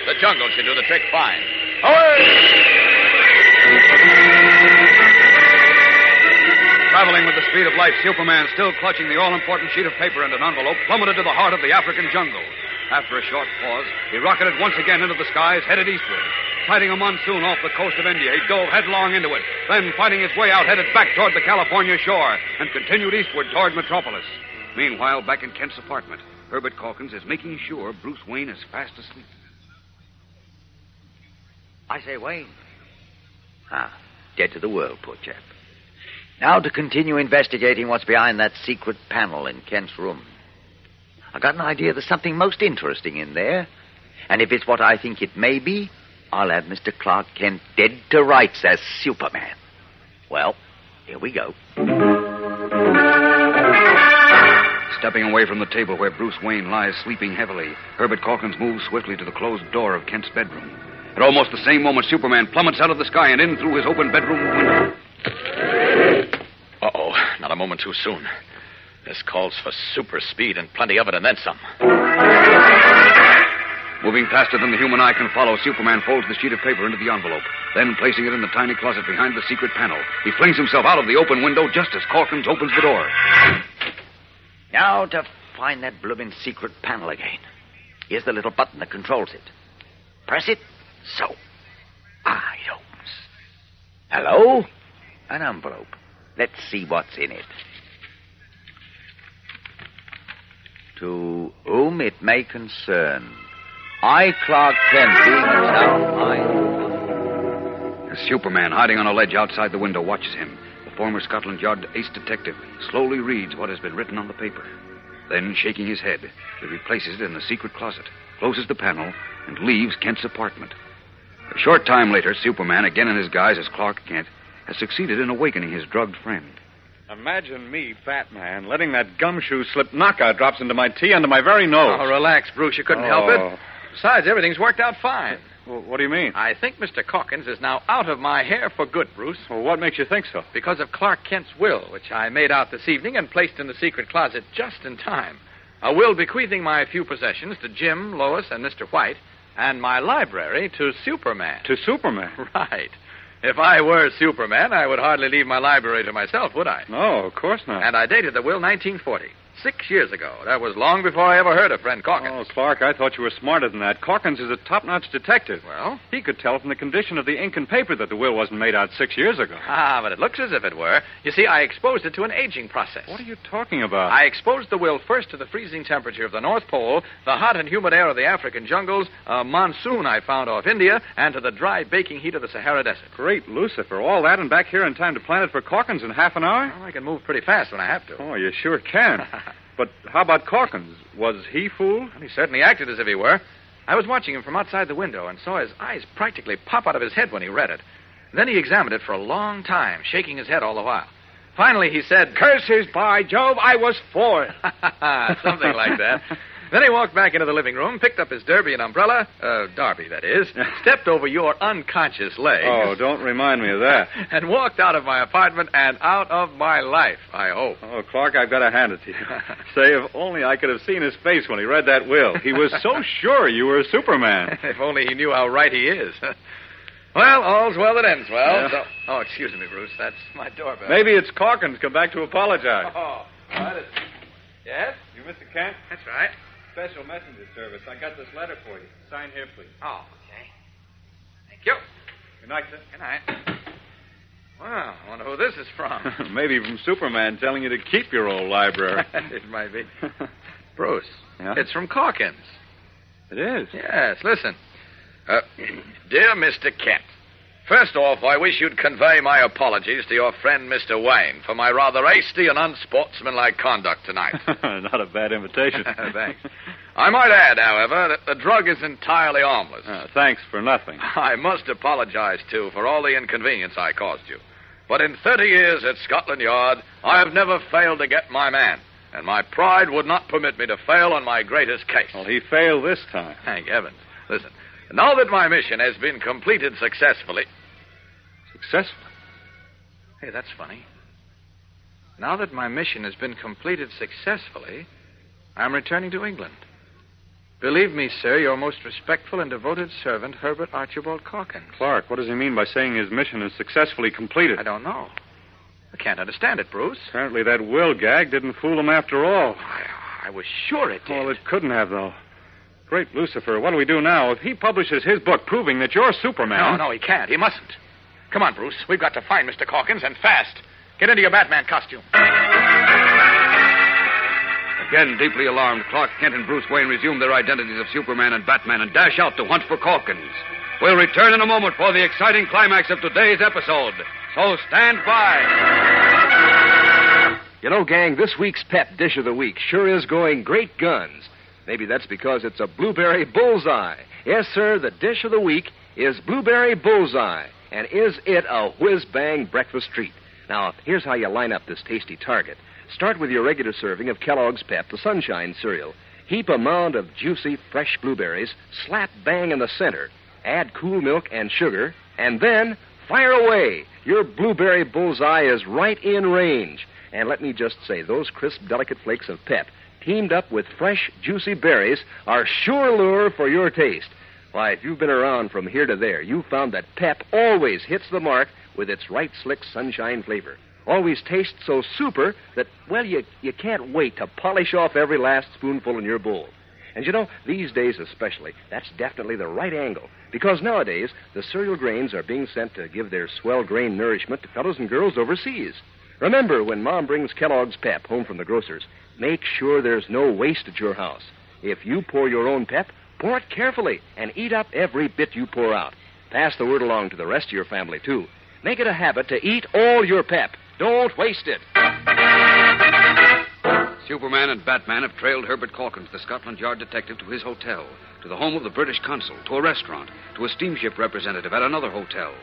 I: The jungle should do the trick fine. Away!
A: Traveling with the speed of light, Superman, still clutching the all-important sheet of paper and an envelope, plummeted to the heart of the African jungle. After a short pause, he rocketed once again into the skies, headed eastward. Sighting a monsoon off the coast of India, he dove headlong into it. Then, finding his way out, headed back toward the California shore and continued eastward toward Metropolis. Meanwhile, back in Kent's apartment, Herbert Calkins is making sure Bruce Wayne is fast asleep.
K: I say, Wayne. Dead to the world, poor chap. Now to continue investigating what's behind that secret panel in Kent's room. I got an idea there's something most interesting in there. And if it's what I think it may be, I'll have Mr. Clark Kent dead to rights as Superman. Well, here we go.
A: Stepping away from the table where Bruce Wayne lies sleeping heavily, Herbert Calkins moves swiftly to the closed door of Kent's bedroom. At almost the same moment, Superman plummets out of the sky and in through his open bedroom window.
I: Uh-oh, not a moment too soon. This calls for super speed and plenty of it and then some.
A: Moving faster than the human eye can follow, Superman folds the sheet of paper into the envelope. Then, placing it in the tiny closet behind the secret panel, he flings himself out of the open window just as Calkins opens the door.
K: Now to find that blooming secret panel again. Here's the little button that controls it. Press it. So. It opens. Hello? An envelope. Let's see what's in it. To whom it may concern. I, Clark Kent, being in town,
A: Superman, hiding on a ledge outside the window, watches him. The former Scotland Yard ace detective slowly reads what has been written on the paper. Then, shaking his head, he replaces it in the secret closet, closes the panel, and leaves Kent's apartment. A short time later, Superman, again in his guise as Clark Kent, has succeeded in awakening his drugged friend.
O: Imagine me, fat man, letting that gumshoe slip knockout drops into my tea under my very nose.
I: Oh, relax, Bruce. You couldn't help it. Besides, everything's worked out fine.
O: Well, what do you mean?
I: I think Mr. Calkins is now out of my hair for good, Bruce.
O: Well, what makes you think so?
I: Because of Clark Kent's will, which I made out this evening and placed in the secret closet just in time. A will bequeathing my few possessions to Jim, Lois, and Mr. White, and my library to Superman.
O: To Superman?
I: Right. If I were Superman, I would hardly leave my library to myself, would I?
O: No, of course not.
I: And I dated the will 1940. 6 years ago. That was long before I ever heard of friend Calkins.
O: Oh, Clark, I thought you were smarter than that. Calkins is a top-notch detective.
I: Well?
O: He could tell from the condition of the ink and paper that the will wasn't made out 6 years ago.
I: But it looks as if it were. You see, I exposed it to an aging process.
O: What are you talking about?
I: I exposed the will first to the freezing temperature of the North Pole, the hot and humid air of the African jungles, a monsoon I found off India, and to the dry baking heat of the Sahara Desert.
O: Great Lucifer. All that and back here in time to plan it for Calkins in half an hour?
I: Well, I can move pretty fast when I have to.
O: Oh, you sure can. But how about Calkins? Was he fooled?
I: Well, he certainly acted as if he were. I was watching him from outside the window and saw his eyes practically pop out of his head when he read it. Then he examined it for a long time, shaking his head all the while. Finally, he said,
P: "Curses by Jove, I was fooled."
I: Something like that. Then he walked back into the living room, picked up his derby and umbrella, Darby, that is, stepped over your unconscious legs.
O: Oh, don't remind me of that.
I: And walked out of my apartment and out of my life, I hope.
O: Oh, Clark, I've got to hand it to you. Say, if only I could have seen his face when he read that will. He was so sure you were Superman.
I: If only he knew how right he is. Well, all's well that ends well.
O: Yeah.
I: So... Oh, excuse me, Bruce. That's my doorbell.
O: Maybe it's Calkins come back to apologize.
I: Oh, right. Yes?
O: You Mr. Kent?
I: That's right.
O: Special messenger service. I got this letter for you. Sign here, please.
I: Oh, okay. Thank you.
O: Good night, sir.
I: Good night. Well, I wonder who this is from.
O: Maybe from Superman telling you to keep your old library.
I: It might be. Bruce,
O: yeah?
I: It's from Calkins.
O: It is?
I: Yes, listen. Dear Mr. Kent, first off, I wish you'd convey my apologies to your friend Mr. Wayne for my rather hasty and unsportsmanlike conduct tonight.
O: Not a bad invitation.
I: Thanks. I might add, however, that the drug is entirely harmless.
O: Thanks for nothing.
I: I must apologize, too, for all the inconvenience I caused you. But in 30 years at Scotland Yard, I have never failed to get my man, and my pride would not permit me to fail on my greatest case.
O: Well, he failed this time.
I: Thank heavens. Listen, now that my mission has been completed successfully...
O: Successfully?
I: Hey, that's funny. Now that my mission has been completed successfully, I'm returning to England.
C: Believe me, sir, your most respectful and devoted servant, Herbert Archibald Calkins.
O: Clark, what does he mean by saying his mission is successfully completed?
C: I don't know. I can't understand it, Bruce.
O: Apparently that will gag didn't fool him after all.
C: I was sure it did.
O: Well, it couldn't have, though. Great Lucifer, what do we do now? If he publishes his book proving that you're Superman...
C: No, he can't. He mustn't. Come on, Bruce. We've got to find Mr. Calkins, and fast. Get into your Batman costume.
A: Again, deeply alarmed, Clark Kent and Bruce Wayne resume their identities of Superman and Batman and dash out to hunt for Calkins. We'll return in a moment for the exciting climax of today's episode. So stand by.
G: You know, gang, this week's Pep Dish of the Week sure is going great guns. Maybe that's because it's a blueberry bullseye. Yes, sir, the dish of the week is blueberry bullseye. And is it a whiz-bang breakfast treat? Now, here's how you line up this tasty target. Start with your regular serving of Kellogg's Pep, the Sunshine cereal. Heap a mound of juicy, fresh blueberries, slap bang in the center. Add cool milk and sugar, and then fire away. Your blueberry bullseye is right in range. And let me just say, those crisp, delicate flakes of Pep, teamed up with fresh, juicy berries, are sure lure for your taste. Why, if you've been around from here to there, you've found that Pep always hits the mark with its right slick sunshine flavor. Always tastes so super that, well, you can't wait to polish off every last spoonful in your bowl. And you know, these days especially, that's definitely the right angle. Because nowadays, the cereal grains are being sent to give their swell grain nourishment to fellows and girls overseas. Remember, when Mom brings Kellogg's Pep home from the grocer's, make sure there's no waste at your house. If you pour your own Pep, pour it carefully and eat up every bit you pour out. Pass the word along to the rest of your family, too. Make it a habit to eat all your Pep. Don't waste it.
A: Superman and Batman have trailed Herbert Calkins, the Scotland Yard detective, to his hotel, to the home of the British consul, to a restaurant, to a steamship representative at another hotel.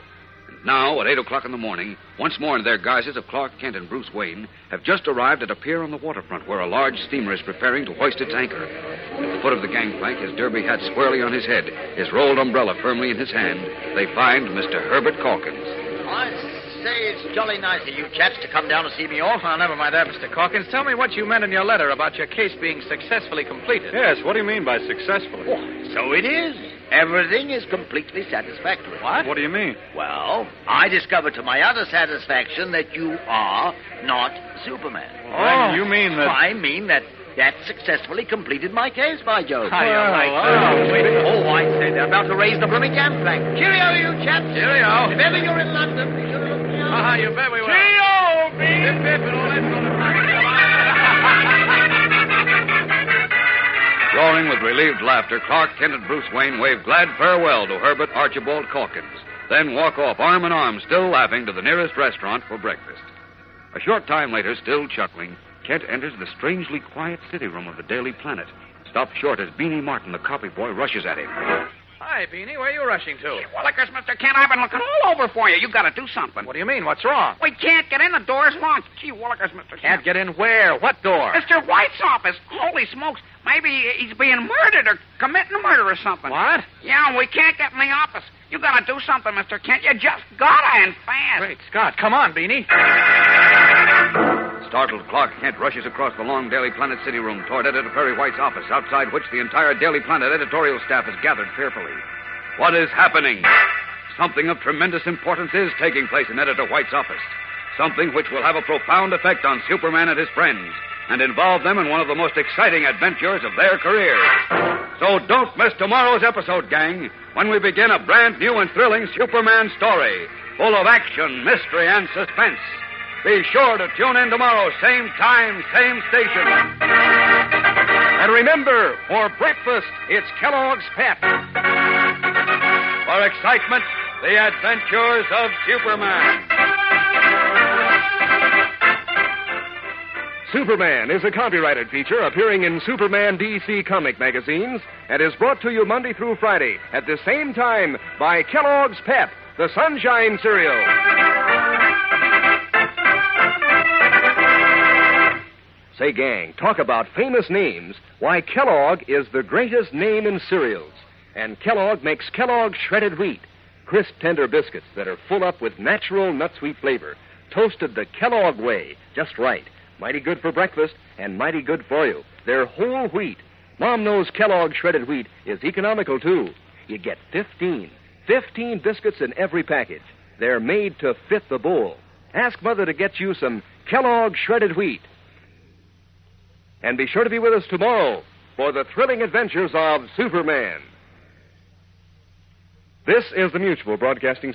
A: And now, at 8 o'clock in the morning, once more in their guises of Clark Kent and Bruce Wayne, have just arrived at a pier on the waterfront where a large steamer is preparing to hoist its anchor. At the foot of the gangplank, his derby hat squarely on his head, his rolled umbrella firmly in his hand, they find Mr. Herbert Calkins.
K: I say it's jolly nice of you chaps to come down to see me off.
C: Oh, never mind that, Mr. Calkins. Tell me what you meant in your letter about your case being successfully completed.
O: Yes, what do you mean by successfully?
K: Oh, so it is. Everything is completely satisfactory.
O: What? What do you mean?
K: Well, I discovered to my utter satisfaction that you are not Superman.
O: Oh, you mean that...
K: I mean that successfully completed my case, by Jove.
C: How do you like
K: that? Oh, I'd say they're about to raise the blooming gangplank. Cheerio, you chaps.
C: Cheerio.
K: If ever you're in London, be sure to look me up.
C: You bet we will.
K: Cheerio,
A: Roaring with relieved laughter, Clark Kent and Bruce Wayne wave glad farewell to Herbert Archibald Calkins, then walk off arm in arm, still laughing, to the nearest restaurant for breakfast. A short time later, still chuckling, Kent enters the strangely quiet city room of the Daily Planet, stopped short as Beanie Martin, the copy boy, rushes at him.
C: Hi, Beanie. Where are you rushing to?
Q: Willikers, Mr. Kent, I've been looking all over for you. You've got to do something.
C: What do you mean? What's wrong?
Q: We can't get in. The door's locked. Gee, Willikers, Mr. Kent.
C: Can't get in where? What door?
Q: Mr. White's office. Holy smokes. Maybe he's being murdered or committing a murder or something.
C: What?
Q: Yeah, we can't get in the office. You got to do something, Mr. Kent. You just gotta, and fast.
C: Great Scott. Come on, Beanie.
A: Startled, Clark Kent rushes across the long Daily Planet city room toward Editor Perry White's office, outside which the entire Daily Planet editorial staff is gathered fearfully. What is happening? Something of tremendous importance is taking place in Editor White's office. Something which will have a profound effect on Superman and his friends, and involve them in one of the most exciting adventures of their careers. So don't miss tomorrow's episode, gang, when we begin a brand new and thrilling Superman story, full of action, mystery, and suspense. Be sure to tune in tomorrow, same time, same station. And remember, for breakfast, it's Kellogg's Pep. For excitement, the adventures of Superman.
G: Superman is a copyrighted feature appearing in Superman DC comic magazines and is brought to you Monday through Friday at the same time by Kellogg's Pep, the Sunshine cereal. Say, gang, talk about famous names. Why, Kellogg is the greatest name in cereals. And Kellogg makes Kellogg shredded wheat. Crisp, tender biscuits that are full up with natural nut-sweet flavor. Toasted the Kellogg way, just right. Mighty good for breakfast and mighty good for you. They're whole wheat. Mom knows Kellogg's shredded wheat is economical, too. You get 15 biscuits in every package. They're made to fit the bowl. Ask Mother to get you some Kellogg's shredded wheat. And be sure to be with us tomorrow for the thrilling adventures of Superman. This is the Mutual Broadcasting